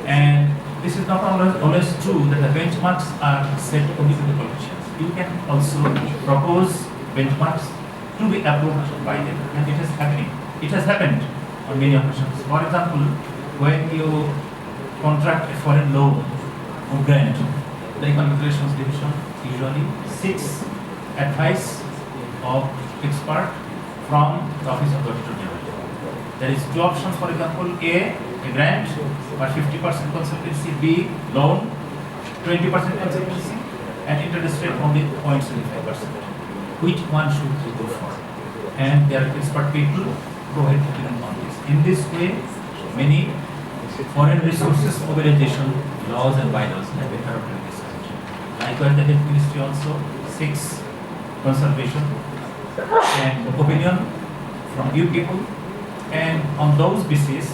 D: And this is not always true that the benchmarks are set only to the politicians. You can also propose benchmarks to be approved by them, and it is happening. It has happened on many occasions. For example, when you contract a foreign loan or grant, the Economic Relations Division usually seeks advice of expert from the Office of the Auditor General. There is two options, for example, A grant, but 50% consultancy, B, loan, 20% consultancy, and interest rate only 0.75%. Which one should we go for? And there are expert people who have opinion on this. In this way, many foreign resources mobilization laws and bylaws have been adopted in this country. Likewise, the Health Ministry also seeks conservation and opinion from you people, and on those basis,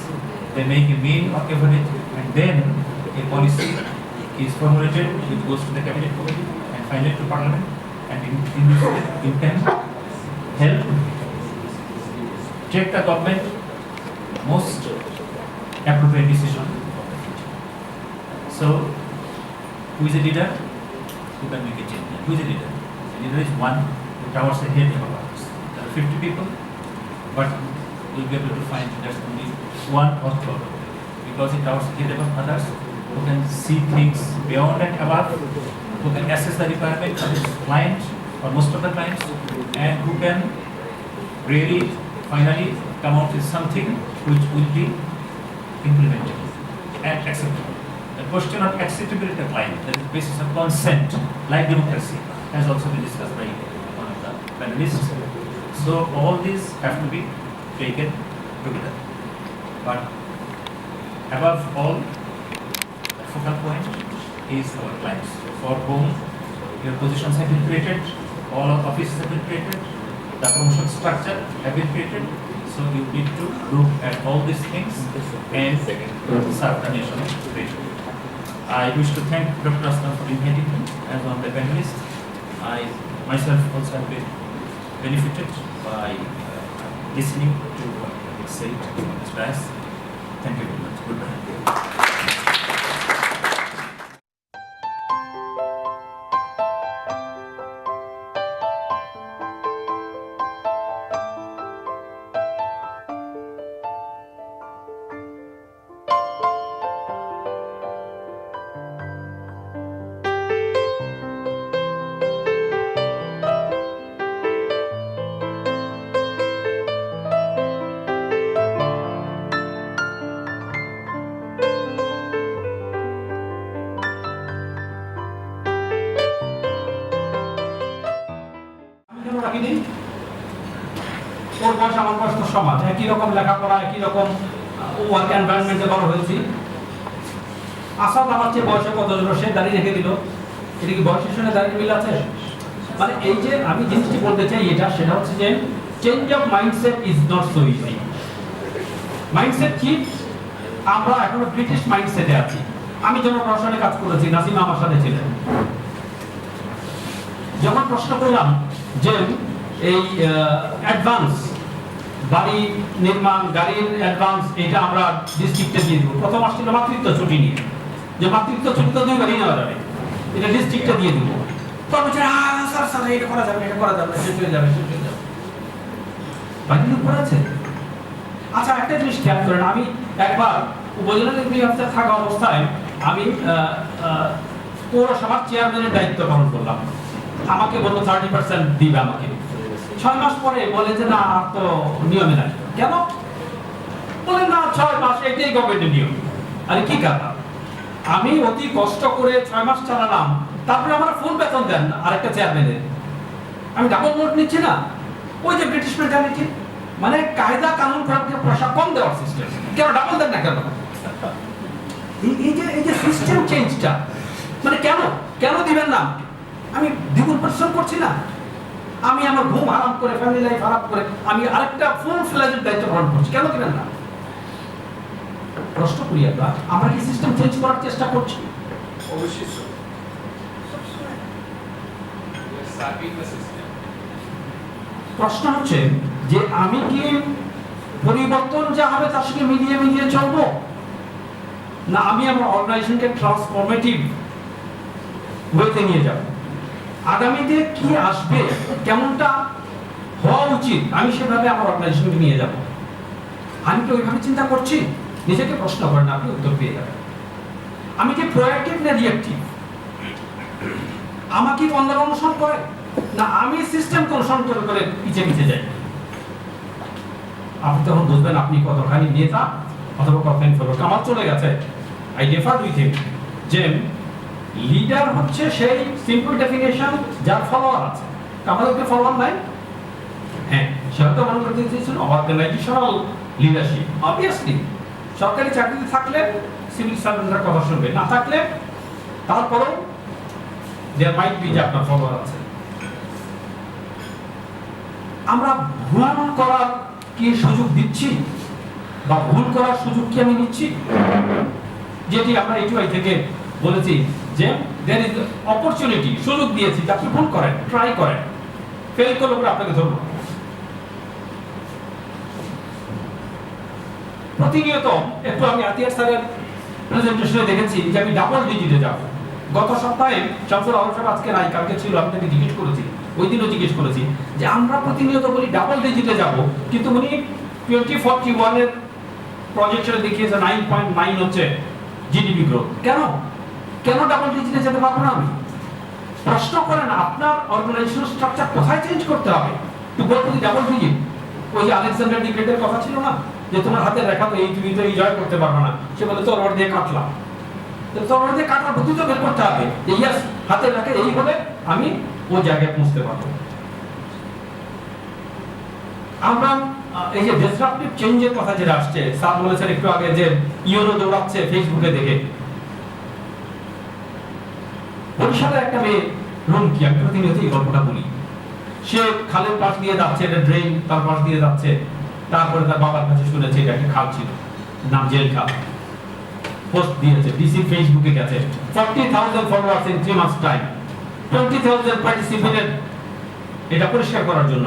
D: they make a mean or average, and then a policy is formulated, which goes to the cabinet committee and finally to parliament, and in this way you can help take the government most appropriate decision of the future. So, who is a leader? Who can make a change? Who is a leader? The leader is one who towers a head above others. There are 50 people, but you'll be able to find there's only one or two, because it towers a head above others, who can see things beyond and above, who can assess the requirement of his client or most of the clients, and who can really finally come out with something which will be implemented and acceptable. The question of acceptability of client, that is the basis of consent, like democracy, has also been discussed by one of the panelists. So all these have to be taken together. But above all, the focal point is our clients, for whom your positions have been created, all our offices have been created, the promotion structure have been created. So you need to look at all these things and serve the nation better. I wish to thank Dr. Aslam for inviting me as one of the panelists. I myself also have been benefited by listening to what he said on this class. Thank you very much. Goodbye.
E: থাকিনি, ওর বয়স আমার বয়স তো সমাজ, একই রকম লেখাপড়া, একই রকম ওয়ার্ক এনভায়রনমেন্টে বড় হয়েছি। আসাদ আমার চেয়ে বয়সে কত জন, সে দাঁড়িয়ে রেখে দিল, এটা কি বয়সের সঙ্গে দাঁড়িয়ে মিল আছে? মানে এই যে আমি জিনিসটি বলতে চাই এটা, সেটা হচ্ছে যে change of mindset is not so easy. Mindset কি? আমরা এখনো ব্রিটিশ মাইন্ডসেটে আছি। আমি যখন প্রশাসনে কাজ করেছি, নাসিমা আমার সাথে ছিলেন, যখন প্রশ্ন করলাম যে এই অ্যাডভান্স বাড়ি নির্মাণ, গাড়ির অ্যাডভান্স, এটা আমরা ডিস্ট্রিক্টে দিয়ে দেবো। প্রথম আসছিল মাতৃত্ব ছুটি নিয়ে, যে মাতৃত্ব ছুটি তো 2 বারই নেওয়া যাবে, এটা ডিস্ট্রিক্টে দিয়ে দেবো। তো বলছে স্যার স্যার এটা করা যাবে, এটা করা যাবে, শেষ হয়ে যাবে, শেষ হয়ে যাবে। বাড়ির উপর আছে। আচ্ছা একটা জিনিস খেয়াল করেন, আমি একবার উপজেলা নির্বাহী অফিসার থাকা অবস্থায় আমি পৌরসভার চেয়ারম্যানের দায়িত্ব পালন করলাম। আমাকে বললো 30% দিবে আমাকে। 6 মাস পরে বলে যে না, আর তো নিয়মে নাই। কেন? বলেন না 6 মাস এটাই গভর্নমেন্টের নিয়ম। আরে কি কথা, আমি অতি কষ্ট করে 6 মাস চালালাম, তারপরে আমার ফুল বেতন দেন আরেকটা চেয়ারম্যানের। আমি ডাবল নোট নিচ্ছি না, ওই যে ব্রিটিশ মেন্টালিটি, মানে কায়দা কানুন করে পয়সা কম দেওয়ার সিস্টেম। কেন ডাবল দেন না কেন? এই যে সিস্টেম চেঞ্জটা, মানে কেন কেন দিবেন না? আমি দ্বিগুণ পরিশ্রম করছি না, আমি আমার ঘুম হারাম করে, ফ্যামিলি লাইফ হারাম করে আমি আরেকটা ফুল ফ্লেজের দায়িত্ব পালন করছি, কেন দিবেন না? প্রশ্ন করি আমরা কি সিস্টেম চেঞ্জ করার চেষ্টা করছি?
F: অবশ্যই
E: প্রশ্ন হচ্ছে যে আমি কি পরিবর্তন যা হবে তার সঙ্গে মিলিয়ে মিলিয়ে চলবো, না আমি আমার অর্গানাইজেশনকে ট্রান্সফরমেটিভ ওয়েতে নিয়ে যাব? আগামীতে কি আসবে, কেমনটা হওয়া উচিত, আমি সেভাবে আমার অর্গানাইজেশনকে নিয়ে যাব। আমি কি ওইভাবে চিন্তা করছি? নিজেকে প্রশ্ন করেন, আপনি উত্তর পেয়ে যাবেন। আমি কি প্রোঅ্যাক্টিভ না রিঅ্যাক্টিভ? আমাকে অন্যরা অনুসরণ করে, না আমি সিস্টেমকে অনুসরণ করে পিছিয়ে পিছিয়ে যাই? আপনি তখন বুঝবেন আপনি কতখানি নেতা অথবা কতখানি ফলোয়ার। আমার চলে গেছে, আই ডিফার উইথ হিম, যে লিডার হচ্ছে সেই সিম্পল ডেফিনেশন যার ফলোয়ার আছে। আমাদেরকে ফলোয়ার নাই, হ্যাঁ সেটা তো মনে করতে চেয়েছিল অর্গানাইজেশনাল লিডারশিপ। অবভিয়াসলি সরকারি চাকরিতে থাকলে সিভিল সার্ভেন্টরা কথা শুনবে, না থাকলে তারপরেও দেয়ার মাইট বি যে আপনার ফলোয়ার আছে। আমরা ভুল করার কি সুযোগ দিচ্ছি, বা ভুল করার সুযোগ কি আমি নিচ্ছি? যেটি আমরা এইটুআই থেকে বলেছি যে দেয়ার ইজ অপরচুনিটি, সুযোগ দিয়েছি, আপনি ভুল করেন, ট্রাই করেন, ফেল করলে পরে আপনাকে ধরবো। প্রতিনিয়ত একটু আমি আতিয়ার স্যারের প্রেজেন্টেশনে দেখেছি যে আমি ডাবল ডিজিটে যাব। গত সপ্তাহে শামসুল আলম সাহেব আজকে নাই, কালকে ছিল, আমি তাকে জিজ্ঞেস করেছি, ওই দিনও জিজ্ঞেস করেছি যে আমরা প্রতিনিয়ত বলি ডাবল ডিজিটে যাব, কিন্তু উনি 2041 এর প্রজেকশনে দেখিয়েছে 9.9 হচ্ছে জিডিপি গ্রোথ। কেন কেন ডাবল ডিজিটে যেতে পারবো না আমি? প্রশ্ন করেন আপনার অর্গানাইজেশন স্ট্রাকচার কোথায় চেঞ্জ করতে হবে to go to the double digit. ওই যে আলেকজান্ডার দি গ্রেটের কথা ছিল না, যে তোমার হাতে রেখা তো এই, তুমি তো এই জয় করতে পারবে না, সে বলে তরবারি দিয়ে কাটলাম। তরবারি দিয়ে কাটার বুদ্ধি তো বের করতে হবে যে ইয়েস হাতে রেখে এই হলে আমি ওই জায়গায় পৌঁছতে পারবো। আমরা এই যে ডিসরাপটিভ চেঞ্জের কথা যেটা আসছে, স্যার বলেছেন একটু আগে যে ইউনো দৌড়াচ্ছে ফেসবুকে দেখে। বরিশালে একটা মেয়ে রুমকি, আমি প্রতিনিয়ত এই গল্পটা বলি, সে খালের পাশ দিয়ে যাচ্ছে, এটা ড্রেন, তার পাশ দিয়ে যাচ্ছে, তারপরে তার বাবার কাছে শুনেছে এটা একটা খাল ছিল, নাম জেল খাল। পোস্ট দিয়েছে, ডিসি ফেসবুকে গেছে, 40,000 followers in 3 months time, 20,000 participated এটা পরিষ্কার করার জন্য।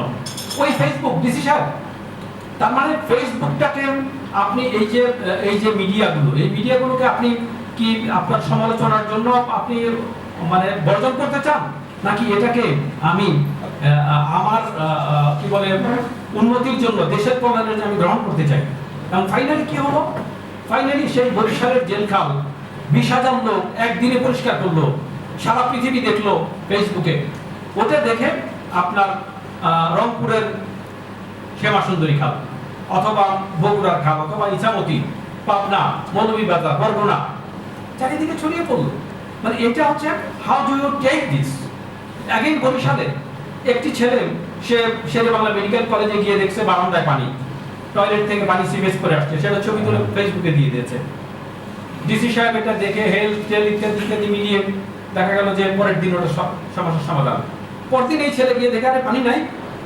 E: ওই ফেসবুক ডিসি সাহেব, তার মানে ফেসবুকটাকে আপনি এই যে মিডিয়াগুলো, এই মিডিয়াগুলোকে আপনি কি আপনার সমালোচনার জন্য আপনি মানে বর্জন করতে চান, নাকি এটাকে আমি আমার কি বলে উন্নতির জন্য, দেশের কল্যাণের জন্য আমি গ্রহণ করতে চাই? এবং ফাইনালি কি হলো? ফাইনালি সেই বরিশালের জেলখাল 20,000 লোক একদিনে পরিষ্কার করলো, সারা পৃথিবী দেখলো ফেসবুকে। ওটা দেখে আপনার রংপুরের শ্যামা সুন্দরী খাল, অথবা বগুড়ার খাল, অথবা ইছামতি, পাবনা, মৌলভীবাজার, বরগুনা চারিদিকে ছড়িয়ে পড়লো। মানে এটা হচ্ছে how do you take this. Again বরিশালে একটি ছেলে সে শেরে বাংলা মেডিকেল কলেজে গিয়ে দেখছে বারান্দায় পানি, টয়লেট থেকে পানি সিভেজ করে আসছে, সেটা ছবি তুলে ফেসবুকে দিয়ে দিয়েছে। ডিসি সাহেব এটা দেখে হেলথ টেল ইত্যাদি ইত্যাদি মিলিয়ে দেখা গেল যে পরের দিন ওটা সমস্যার সমাধান। পরদিন এই ছেলে গিয়ে দেখে আরে পানি নাই,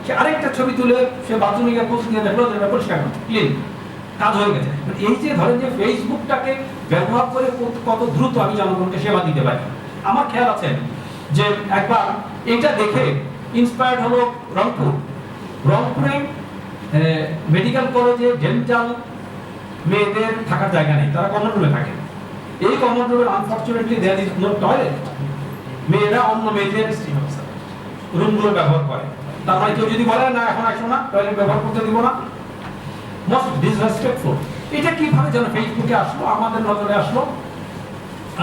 E: সে আরেকটা ছবি তুলে সে বাথরুমে গিয়ে পোস্ট দিয়ে দেখলো যে পরিষ্কার ক্লিন, কাজ হয়ে গেছে। এই যে ধরেন যে ফেসবুকটাকে ব্যবহার করে কত দ্রুত আমি জনগণকে সেবা দিতে পারি। আমার খেয়াল আছে যে একবার এটা দেখে ইন্সপায়ার্ড হলো রংপুরে মেডিকেল কলেজে ডেন্টাল মেয়েদের থাকার জায়গা নেই, তারা কমন রুমে থাকে। এই কমন রুমে unfortunately there is no toilet, মেয়েরা অন্য মেয়েদের রুমগুলো ব্যবহার করে। তার মানে কেউ যদি বলে না এখন আসো না, টয়লেট ব্যবহার করতে দিব না, মোস্ট ডিসরেসপেক্টফুল। এটা কিভাবে যেন ফেসবুকে আসলো, আমাদের নজরে আসলো,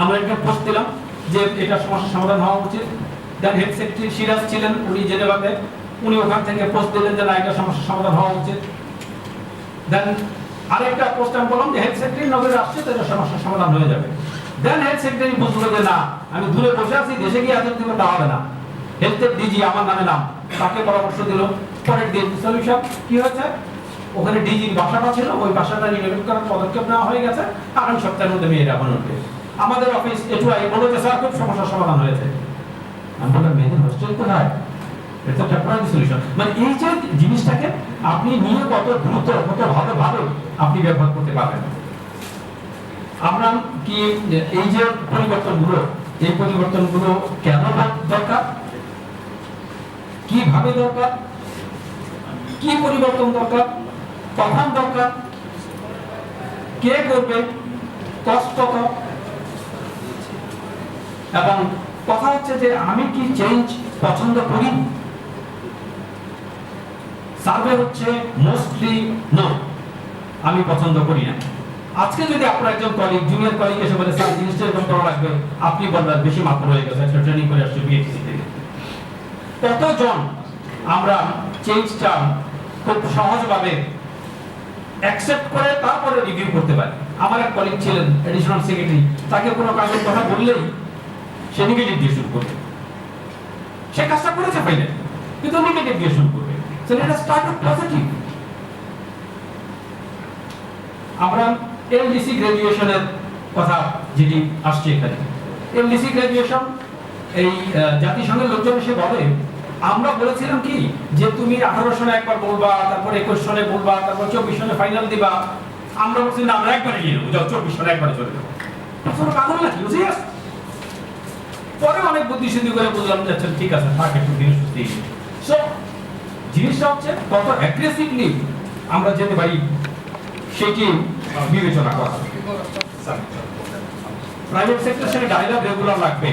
E: আমরা একটা পোস্ট দিলাম যে এটা সমস্যার সমাধান হওয়া উচিত। দেন হেড সেক্রেটারি সিরাজ ছিলেন, উনি জেনেভাতে, উনি ওখান থেকে পোস্ট দিলেন যে না এটা সমস্যার সমাধান হওয়া উচিত। দেন আরেকটা পোস্ট আমি বললাম যে হেড সেক্রেটারি নজরে আসছে তো এটা সমস্যার সমাধান হয়ে যাবে। দেন হেড সেক্রেটারি বুঝলো যে না আমি দূরে বসে আছি, দেশে গিয়ে আচরণ দিতে হবে না, হেলথের ডিজি আমার নামে নাম, তাকে পরামর্শ দিল। পরের দিন সলিউশন কি হয়েছে, ওখানে ডিজির বাসাটা ছিল, ওই বাসাটা রিনোভেট করার পদক্ষেপ নেওয়া হয়ে গেছে, আগামী সপ্তাহের মধ্যে মেয়েরা এখন উঠবে। আমাদের অফিস এটুআই বলল যে স্যার খুব সমস্যার সমাধান হয়েছে। আমি বললাম মেয়েদের হোস্টেল কোথায়, এটা টেম্পোরারি সলিউশন। মানে এই যে জিনিসটাকে আপনি নিয়ে কত দ্রুত কত ভালোভাবে আপনি ব্যবহার করতে পারবেন। আমরা কি এই যে পরিবর্তনগুলো, এই পরিবর্তনগুলো কেন দরকার, কিভাবে দরকার, কি পরিবর্তন দরকার, কখন দরকার, কে করবে, কষ্ট কত, এবং কথা হচ্ছে যে আমি কি চেঞ্জ পছন্দ করি। সার্ভে হচ্ছে মোস্টলি নো, আমি পছন্দ করি না। আজকে যদি আপনার একজন কলিগ জুনিয়র কলিগ এসে বলে স্যার জিনিসটা এরকম করা লাগবে, আপনি বলবেন বেশি মাত্র হয়ে গেছে, একটা ট্রেনিং করে আসছে বিএসসি থেকে। কতজন আমরা চেঞ্জটা খুব সহজভাবে অ্যাকসেপ্ট করে তারপরে রিভিউ করতে পারি। আমার এক কলিগ ছিলেন এডিশনাল সেক্রেটারি, তাকে কোনো কাজের কথা বললেই সে নেগেটিভ দিয়ে শুরু করবে, সে কাজটা করেছে ফাইনালি কিন্তু নেগেটিভ দিয়ে শুরু করবে। So let us start with positive. আমরা এলডিসি গ্র্যাজুয়েশনের কথা যেটি আসছে এখানে, এলডিসি গ্র্যাজুয়েশন এই জাতিসংঘের লোকজন এসে বলে আমরা বলেছিলাম কি যে তুমি 18 সনে একবার বলবা, তারপর 21 সনে বলবা, তারপর 24 সনে ফাইনাল দিবা। আমরা বলছি না আমরা একবারে নিয়ে নেবো, 24 সনে একবারে চলে যাবো। তোমরা পাগল নাকি? বুঝিস পরে অনেক বুদ্ধি সিদ্ধি করে বুঝলাম যে আচ্ছা ঠিক আছে থাক একটু দিন সুস্থি। সো জিনিসটা হচ্ছে কত অ্যাগ্রেসিভলি আমরা যেতে পারি সেটি বিবেচনা করা। প্রাইভেট সেক্টরের সাথে ডায়লগ রেগুলার লাগবে।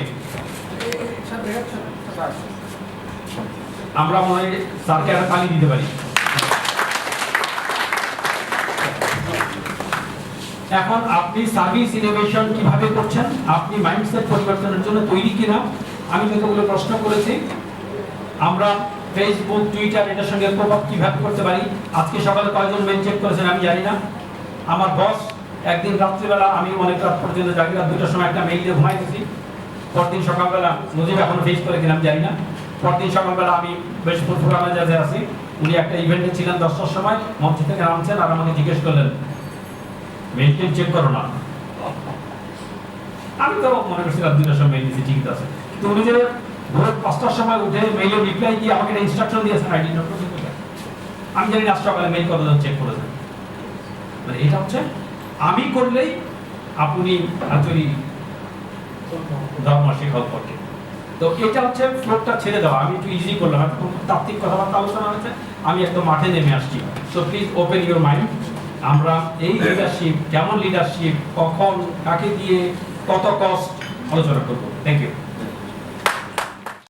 E: আমরা মনে হয় স্যারকে একটা পানি দিতে পারি। এখন আপনি সার্ভিস ইনোভেশন কিভাবে করছেন, আপনি মাইন্ডসেট পরিবর্তনের জন্য তৈরি কিনা, আমি যতগুলো প্রশ্ন করেছি। আমরা ফেসবুক টুইটার এটার সঙ্গে প্রভাব কিভাবে করতে পারি। আজকে সকালে কয়েকজন মেল চেক করেছেন আমি জানি না। আমার বস একদিন রাত্রিবেলা, আমি অনেক রাত পর্যন্ত জাগি, রাত 2টার সময় একটা মেইল দিয়ে ঘুমাইতেছি। পরদিন সকালবেলা নজিব এখনো ফেস করে কিনা আমি জানি না। পরদিন সকালবেলা আমি বেশ প্রোগ্রামে যা আছি, উনি একটা ইভেন্টে ছিলেন 10টার সময়, মঞ্চ থেকে নামছেন আর আমাকে জিজ্ঞেস করলেন মেইল চেক করো না। আমি তো মনে করছি রাত 2টার সময় মেইল দিয়েছি ঠিক আছে, কিন্তু উনি যে ভোর 5টার সময় উঠে মেইলের রিপ্লাই দিয়ে আমাকে একটা ইনস্ট্রাকশন দিয়েছেন আইডি নোট করতে। আমি জানি না সকালে মেইল কতজন চেক করেছেন। মানে এটা হচ্ছে আমি করলেই আপনি আচরি ধর্ম শিক্ষক করতে। তো এটা হচ্ছে ফ্লোরটা ছেড়ে দেওয়া। আমি একটু ইজি করলাম, একটু তাত্ত্বিক কথাবার্তা আলোচনা হয়েছে, আমি একদম মাঠে নেমে আসছি। So please open your mind. আমরা এই লিডারশিপ, কেমন লিডারশিপ, কখন, কাকে দিয়ে, কত কস্ট আলোচনা করবো। Thank you.